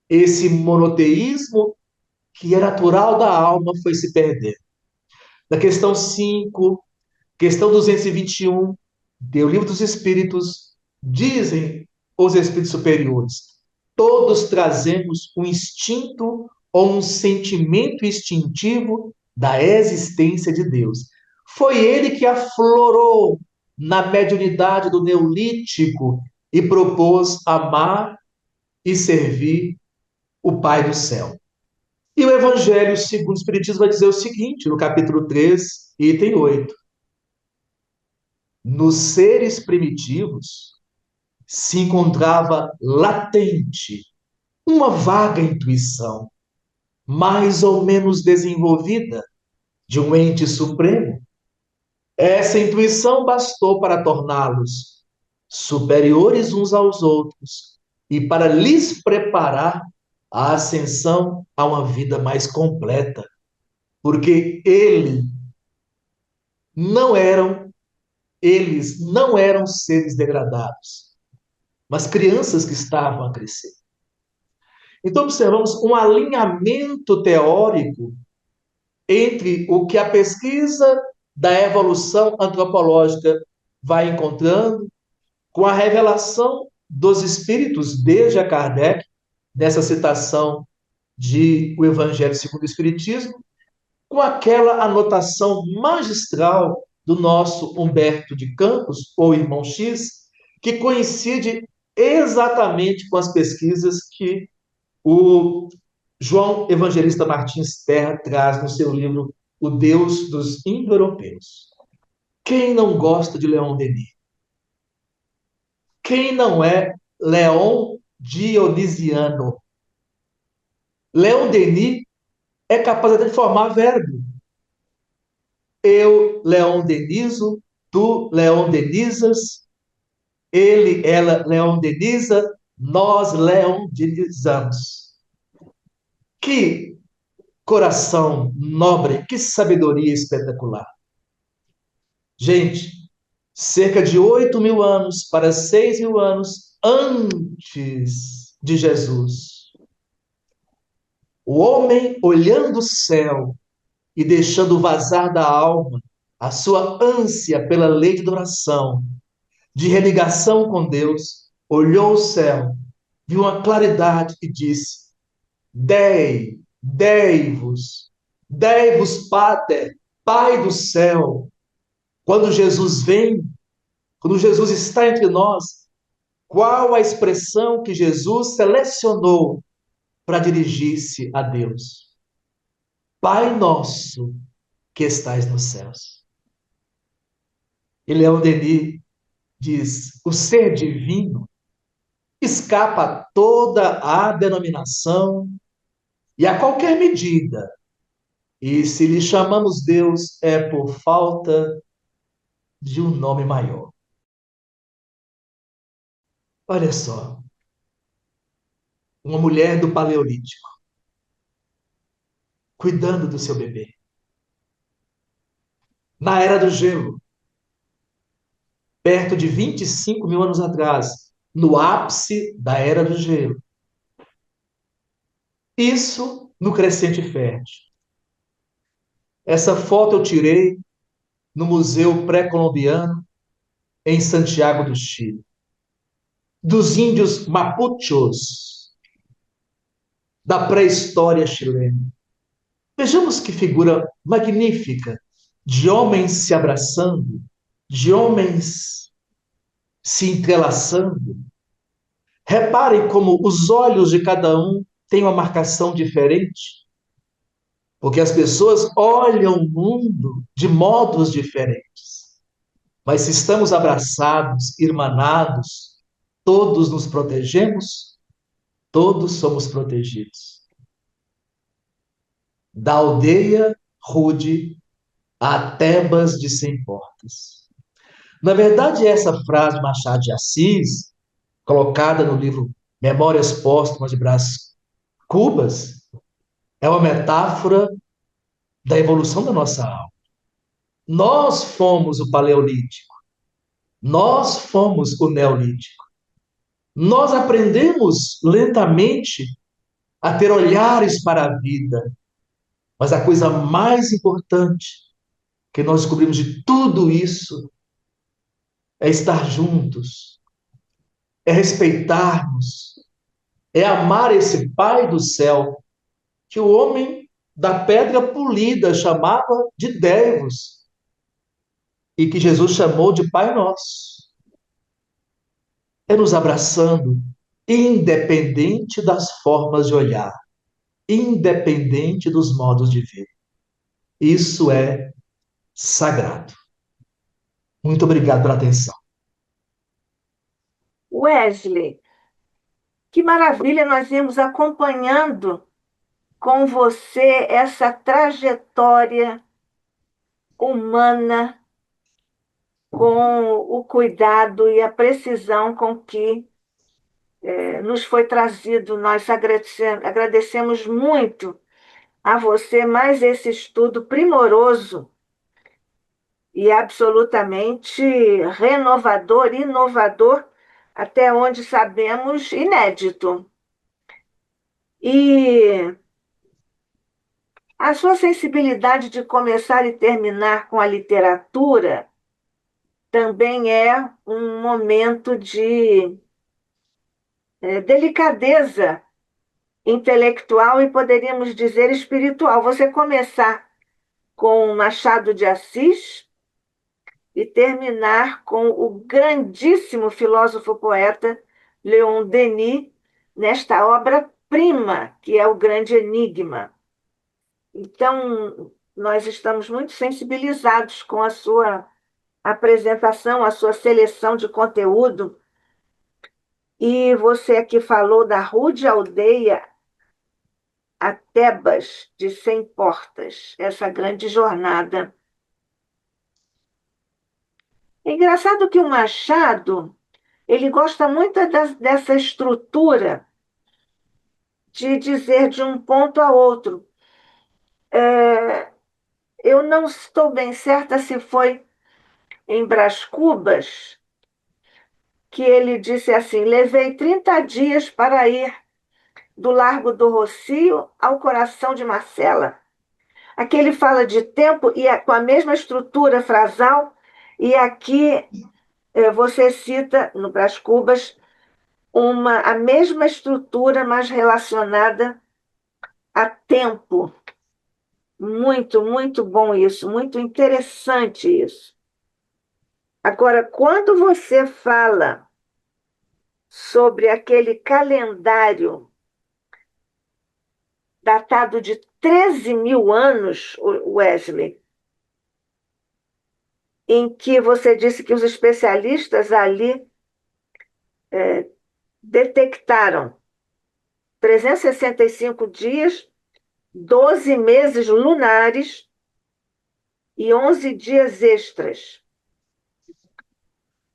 esse monoteísmo que é natural da alma foi se perdendo. Na questão 5, questão 221, do Livro dos Espíritos, dizem os espíritos superiores: todos trazemos um instinto ou um sentimento instintivo da existência de Deus. Foi ele que aflorou na mediunidade do Neolítico e propôs amar e servir o Pai do céu. E o Evangelho segundo o Espiritismo vai dizer o seguinte, no capítulo 3, item 8: nos seres primitivos se encontrava latente uma vaga intuição, mais ou menos desenvolvida, de um ente supremo. Essa intuição bastou para torná-los superiores uns aos outros e para lhes preparar a ascensão a uma vida mais completa, porque não eram, eles não eram seres degradados, mas crianças que estavam a crescer. Então, observamos um alinhamento teórico entre o que a pesquisa da evolução antropológica vai encontrando, com a revelação dos espíritos desde a Kardec, nessa citação de O Evangelho segundo o Espiritismo, com aquela anotação magistral do nosso Humberto de Campos, ou Irmão X, que coincide exatamente com as pesquisas que o João Evangelista Martins Terra traz no seu livro O Deus dos Indo-Europeus. Quem não gosta de Leon Denis? Quem não é Leon Dionisiano? Leon Denis é capaz até de formar verbo. Eu, Leon Deniso, tu, Leon Denisas, ele, ela, Leon Denisa, nós, Leon Denisamos. Que coração nobre, que sabedoria espetacular. Gente, cerca de 8.000 anos para 6.000 anos antes de Jesus. O homem olhando o céu e deixando vazar da alma a sua ânsia pela lei de oração, de religação com Deus, olhou o céu, viu uma claridade e disse: dei-vos, Pater, Pai do céu. Quando Jesus vem, quando Jesus está entre nós, qual a expressão que Jesus selecionou para dirigir-se a Deus? Pai nosso que estais nos céus. E Leão Denis diz: o ser divino escapa a toda a denominação e a qualquer medida. E se lhe chamamos Deus, é por falta de um nome maior. Olha só, uma mulher do Paleolítico, cuidando do seu bebê. Na Era do Gelo, perto de 25.000 anos atrás, no ápice da Era do Gelo. Isso no Crescente Fértil. Essa foto eu tirei no Museu Pré-Colombiano, em Santiago do Chile. Dos índios mapuchos, da pré-história chilena. Vejamos que figura magnífica de homens se abraçando, de homens se entrelaçando. Reparem como os olhos de cada um têm uma marcação diferente, porque as pessoas olham o mundo de modos diferentes. Mas se estamos abraçados, irmanados, todos nos protegemos, todos somos protegidos. Da aldeia rude a Tebas de 100 portas. Na verdade, essa frase de Machado de Assis, colocada no livro Memórias Póstumas de Brás Cubas, é uma metáfora da evolução da nossa alma. Nós fomos o Paleolítico, nós fomos o Neolítico. Nós aprendemos lentamente a ter olhares para a vida, mas a coisa mais importante que nós descobrimos de tudo isso é estar juntos, é respeitarmos, é amar esse Pai do céu, que o homem da pedra polida chamava de Deus, e que Jesus chamou de Pai Nosso. É nos abraçando, independente das formas de olhar, independente dos modos de ver. Isso é sagrado. Muito obrigado pela atenção. Wesley, que maravilha nós irmos acompanhando com você essa trajetória humana, com o cuidado e a precisão com que nos foi trazido. Nós agradecemos muito a você mais esse estudo primoroso e absolutamente renovador, inovador, até onde sabemos, inédito. E a sua sensibilidade de começar e terminar com a literatura também é um momento de delicadeza intelectual e poderíamos dizer espiritual. Você começar com Machado de Assis e terminar com o grandíssimo filósofo poeta Leon Denis, nesta obra-prima, que é o Grande Enigma. Então, nós estamos muito sensibilizados com a sua apresentação, a sua seleção de conteúdo. E você aqui falou da rude aldeia a Tebas de 100 portas, essa grande jornada. É engraçado que o Machado, ele gosta muito dessa estrutura de dizer de um ponto a outro. Eu não estou bem certa se foi em Brás Cubas, que ele disse assim: levei 30 dias para ir do Largo do Rocio ao coração de Marcela. Aqui ele fala de tempo e com a mesma estrutura frasal, e aqui você cita, no Brás Cubas, a mesma estrutura, mas relacionada a tempo. Muito, muito bom isso, muito interessante isso. Agora, quando você fala sobre aquele calendário datado de 13.000 anos, Wesley, em que você disse que os especialistas ali detectaram 365 dias, 12 meses lunares e 11 dias extras.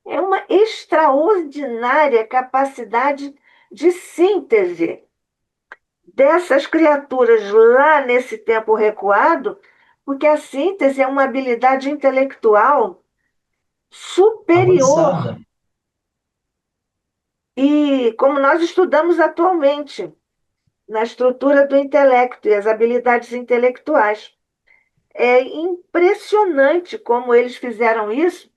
É uma extraordinária capacidade de síntese dessas criaturas lá nesse tempo recuado, porque a síntese é uma habilidade intelectual superior Avançada. e como nós estudamos atualmente na estrutura do intelecto e as habilidades intelectuais. É impressionante como eles fizeram isso,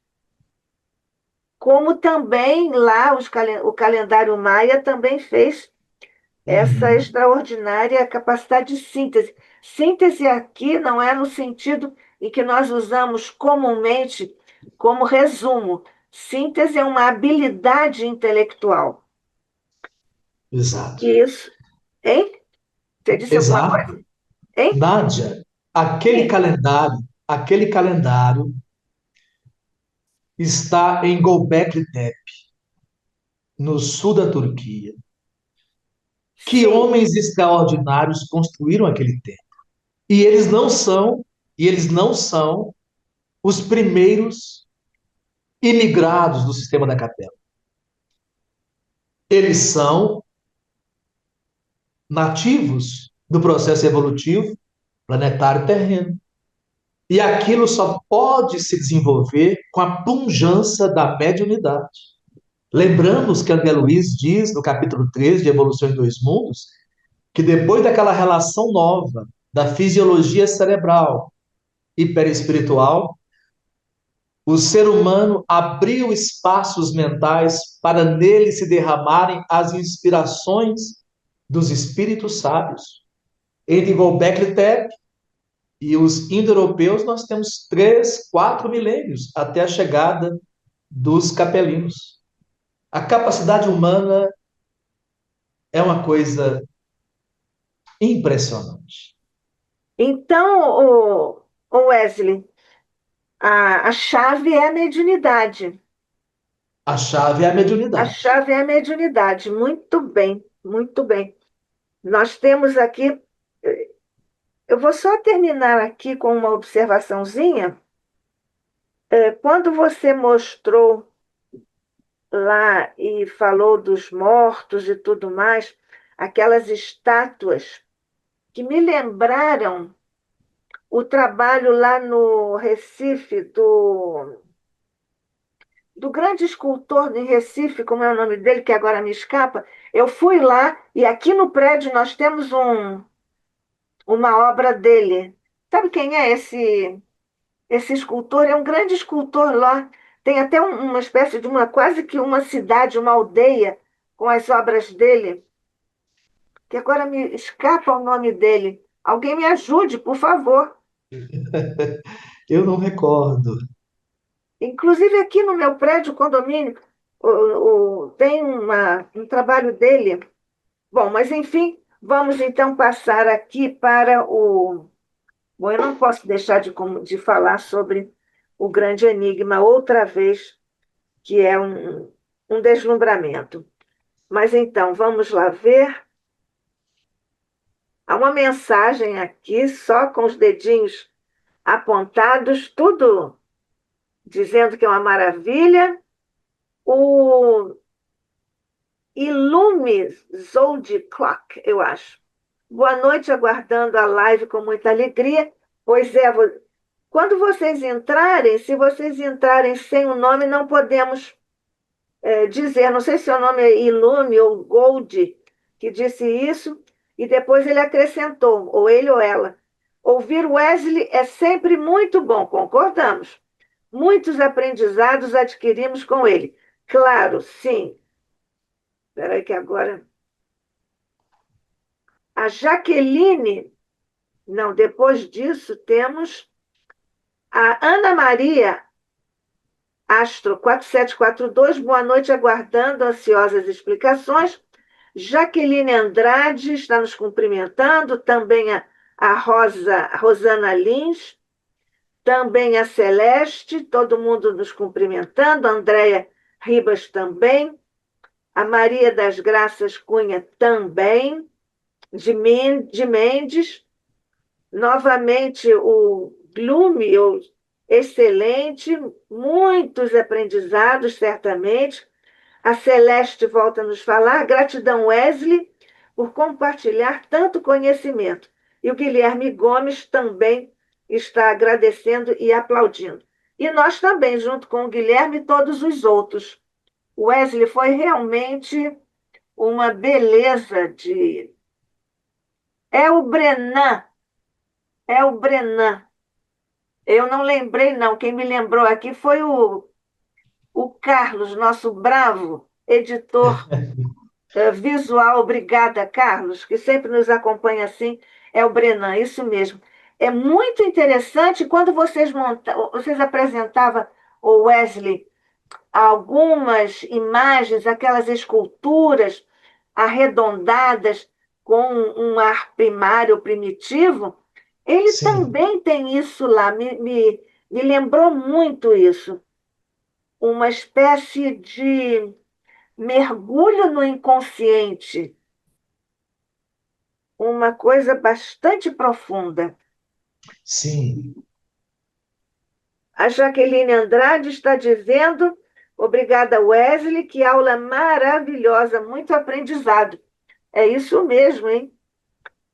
como também lá o calendário maia também fez essa Uhum. extraordinária capacidade de síntese. Síntese aqui não é no sentido em que nós usamos comumente como resumo. Síntese é uma habilidade intelectual. Exato. E isso, hein? Você disse alguma coisa? Exato. Hein? Nádia, Sim. aquele calendário está em Göbekli Tepe, no sul da Turquia. Que Sim. homens extraordinários construíram aquele templo. E eles não são os primeiros imigrados do sistema da capela. Eles são nativos do processo evolutivo planetário terreno. E aquilo só pode se desenvolver com a pujança da mediunidade. Lembramos que André Luiz diz no capítulo 3 de Evolução em Dois Mundos que depois daquela relação nova da fisiologia cerebral e perispiritual, o ser humano abriu espaços mentais para nele se derramarem as inspirações dos espíritos sábios. Entre Göbekli Tepe e os indo-europeus, nós temos 3, 4 milênios até a chegada dos capelinos. A capacidade humana é uma coisa impressionante. Então, o Wesley, a chave é a mediunidade. A chave é a A mediunidade. chave é a mediunidade. Muito bem, muito bem. Nós temos aqui. Eu vou só terminar aqui com uma observaçãozinha. Quando você mostrou lá e falou dos mortos e tudo mais, aquelas estátuas que me lembraram o trabalho lá no Recife do grande escultor em Recife, como é o nome dele, que agora me escapa. Eu fui lá e aqui no prédio nós temos uma obra dele. Sabe quem é esse escultor? É um grande escultor lá. Tem até uma espécie de quase que uma cidade, uma aldeia com as obras dele, que agora me escapa o nome dele. Alguém me ajude, por favor. Eu não recordo. Inclusive aqui no meu prédio, condomínio, tem um trabalho dele. Bom, mas enfim, vamos então passar aqui para o. Bom, eu não posso deixar de falar sobre o grande enigma outra vez, que é um deslumbramento. Mas então, vamos lá ver. Há uma mensagem aqui, só com os dedinhos apontados, tudo dizendo que é uma maravilha. O Ilume Zoldy Clock, eu acho. Boa noite, aguardando a live com muita alegria. Pois é, Quando vocês entrarem, se vocês entrarem sem o nome, não podemos dizer, não sei se o nome é Ilume ou Gold, que disse isso, e depois ele acrescentou, ou ele ou ela. Ouvir Wesley é sempre muito bom, concordamos. Muitos aprendizados adquirimos com ele. Claro, sim. Espera aí que agora... A Jaqueline, não, depois disso temos a Ana Maria Astro 4742, boa noite, aguardando ansiosas explicações. Jaqueline Andrade está nos cumprimentando, também a Rosana Lins, também a Celeste, todo mundo nos cumprimentando, a Andréia Ribas também, a Maria das Graças Cunha também, de Mendes, novamente o Glume, excelente, muitos aprendizados, certamente. A Celeste volta a nos falar. Gratidão, Wesley, por compartilhar tanto conhecimento. E o Guilherme Gomes também está agradecendo e aplaudindo. E nós também, junto com o Guilherme e todos os outros. O Wesley foi realmente uma beleza de. É o Brenan, é o Brenan. Eu não lembrei, não. Quem me lembrou aqui foi o Carlos, nosso bravo editor visual. Obrigada, Carlos, que sempre nos acompanha assim. É o Brenan, isso mesmo. É muito interessante quando vocês apresentavam, o Wesley, algumas imagens, aquelas esculturas arredondadas com um ar primário, primitivo. Ele Sim, também tem isso lá, me lembrou muito isso. Uma espécie de mergulho no inconsciente, uma coisa bastante profunda. sim. A Jaqueline Andrade está dizendo, obrigada, Wesley, que aula maravilhosa, muito aprendizado. É isso mesmo, hein?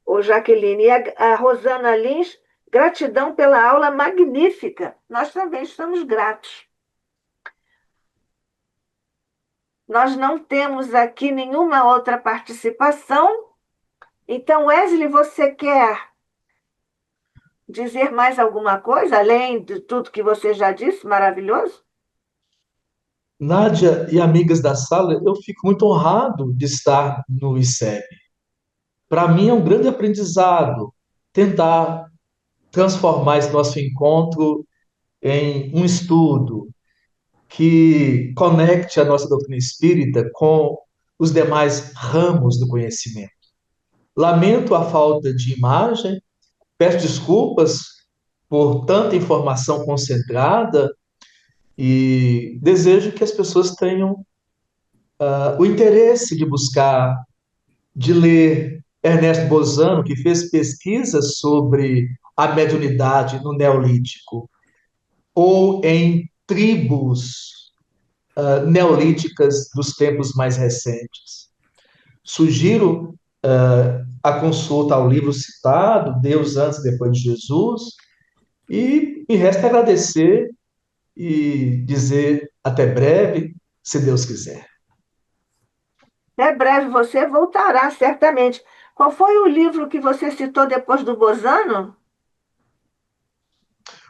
Ô, Jaqueline. E a Rosana Lins, gratidão pela aula magnífica. Nós também estamos gratos. Nós não temos aqui nenhuma outra participação. Então, Wesley, você quer dizer mais alguma coisa, além de tudo que você já disse? Maravilhoso? Nádia e amigas da sala, eu fico muito honrado de estar no ICEB. Para mim é um grande aprendizado tentar transformar esse nosso encontro em um estudo que conecte a nossa doutrina espírita com os demais ramos do conhecimento. Lamento a falta de imagem, peço desculpas por tanta informação concentrada e desejo que as pessoas tenham o interesse de buscar, de ler Ernesto Bozano, que fez pesquisas sobre a mediunidade no Neolítico, ou em tribos neolíticas dos tempos mais recentes. Sugiro a consulta ao livro citado, Deus antes e depois de Jesus, e me resta agradecer e dizer até breve, se Deus quiser. Até breve você voltará, certamente. Qual foi o livro que você citou depois do Bozano?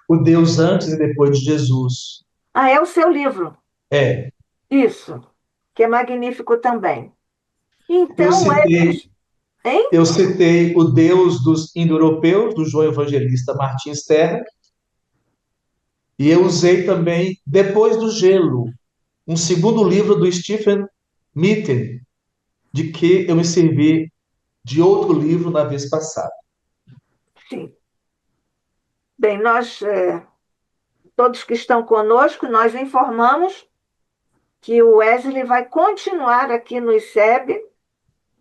O Deus antes e depois de Jesus. Ah, é o seu livro. É, Isso, que é magnífico também. eu Então, citei, Wesley, hein? eu citei O Deus dos Indo-Europeus, do João Evangelista Martins Terra, e eu usei também Depois do Gelo, um segundo livro do Stephen Mitten, de que eu me servi de outro livro na vez passada. Sim. Bem, todos que estão conosco, nós informamos que o Wesley vai continuar aqui no ICEB.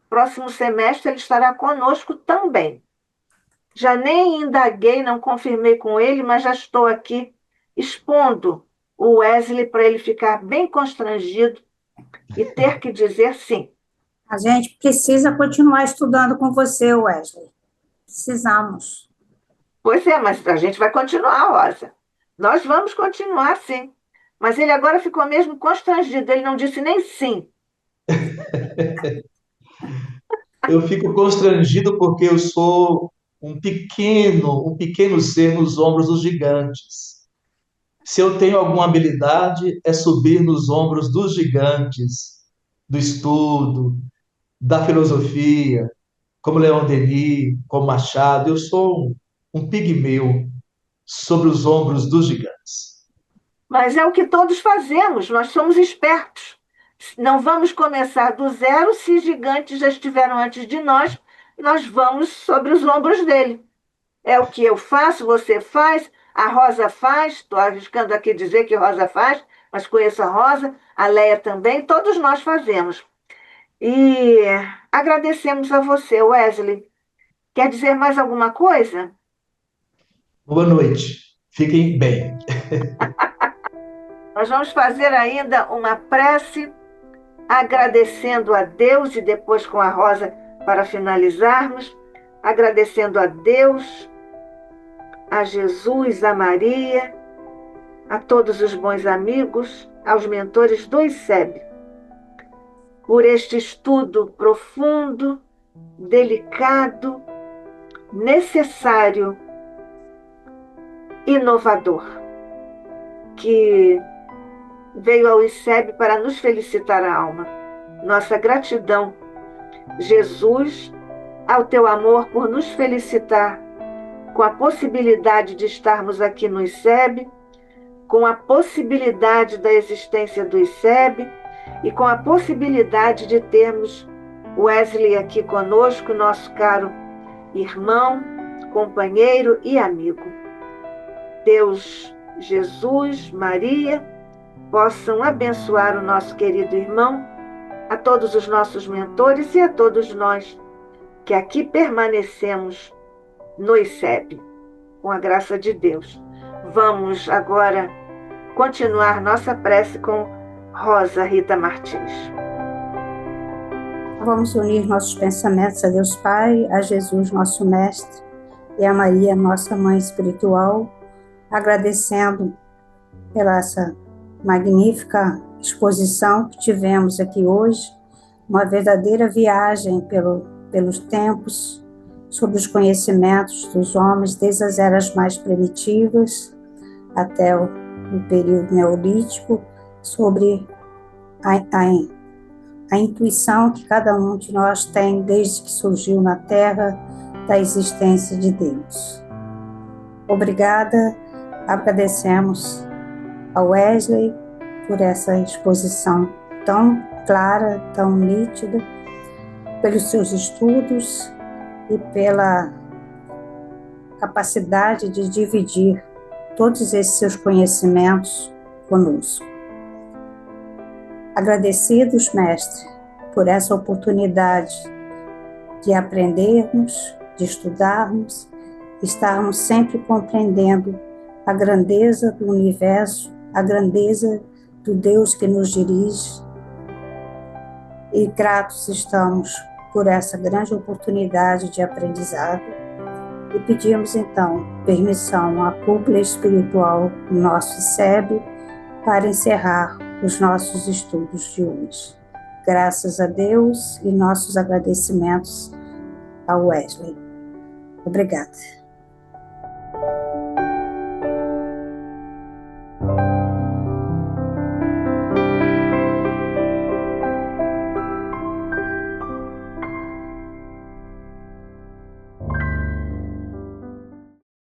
Próximo semestre ele estará conosco também. Já nem indaguei, não confirmei com ele, mas já estou aqui expondo o Wesley para ele ficar bem constrangido e ter que dizer sim. A gente precisa continuar estudando com você, Wesley. Precisamos. Pois é, mas a gente vai continuar, Rosa. Nós vamos continuar, sim. Mas ele agora ficou mesmo constrangido, ele não disse nem sim. Eu fico constrangido porque eu sou um pequeno ser nos ombros dos gigantes. Se eu tenho alguma habilidade, é subir nos ombros dos gigantes, do estudo, da filosofia, como Leon Denis, como Machado. Eu sou um pigmeu sobre os ombros dos gigantes. Mas é o que todos fazemos, nós somos espertos. Não vamos começar do zero se gigantes já estiveram antes de nós vamos sobre os ombros dele. É o que eu faço, você faz, a Rosa faz, estou arriscando aqui dizer que Rosa faz, mas conheço a Rosa, a Leia também, todos nós fazemos. E agradecemos a você, Wesley. Quer dizer mais alguma coisa? Boa noite. Fiquem bem. Nós vamos fazer ainda uma prece agradecendo a Deus e depois com a Rosa para finalizarmos, agradecendo a Deus, a Jesus, a Maria, a todos os bons amigos, aos mentores do ICEB, por este estudo profundo, delicado, necessário, inovador, que veio ao ICEB para nos felicitar a alma. Nossa gratidão, Jesus, ao teu amor por nos felicitar com a possibilidade de estarmos aqui no ICEB, com a possibilidade da existência do ICEB e com a possibilidade de termos Wesley aqui conosco, nosso caro irmão, companheiro e amigo. Deus, Jesus, Maria, possam abençoar o nosso querido irmão, a todos os nossos mentores e a todos nós que aqui permanecemos no ICEB, com a graça de Deus. Vamos agora continuar nossa prece com Rosa Rita Martins. Vamos unir nossos pensamentos a Deus Pai, a Jesus, nosso Mestre, e a Maria, nossa Mãe Espiritual, agradecendo pela essa magnífica exposição que tivemos aqui hoje, uma verdadeira viagem pelos tempos, sobre os conhecimentos dos homens, desde as eras mais primitivas até o período neolítico, sobre a intuição que cada um de nós tem desde que surgiu na Terra da existência de Deus. Obrigada, agradecemos a Wesley por essa exposição tão clara, tão nítida, pelos seus estudos e pela capacidade de dividir todos esses seus conhecimentos conosco. Agradecidos, Mestre, por essa oportunidade de aprendermos, de estudarmos, estarmos sempre compreendendo a grandeza do universo, a grandeza do Deus que nos dirige. E gratos estamos por essa grande oportunidade de aprendizado. E pedimos, então, permissão à cúpula espiritual do nosso ICEB para encerrar os nossos estudos de hoje. Graças a Deus e nossos agradecimentos ao Wesley. Obrigada.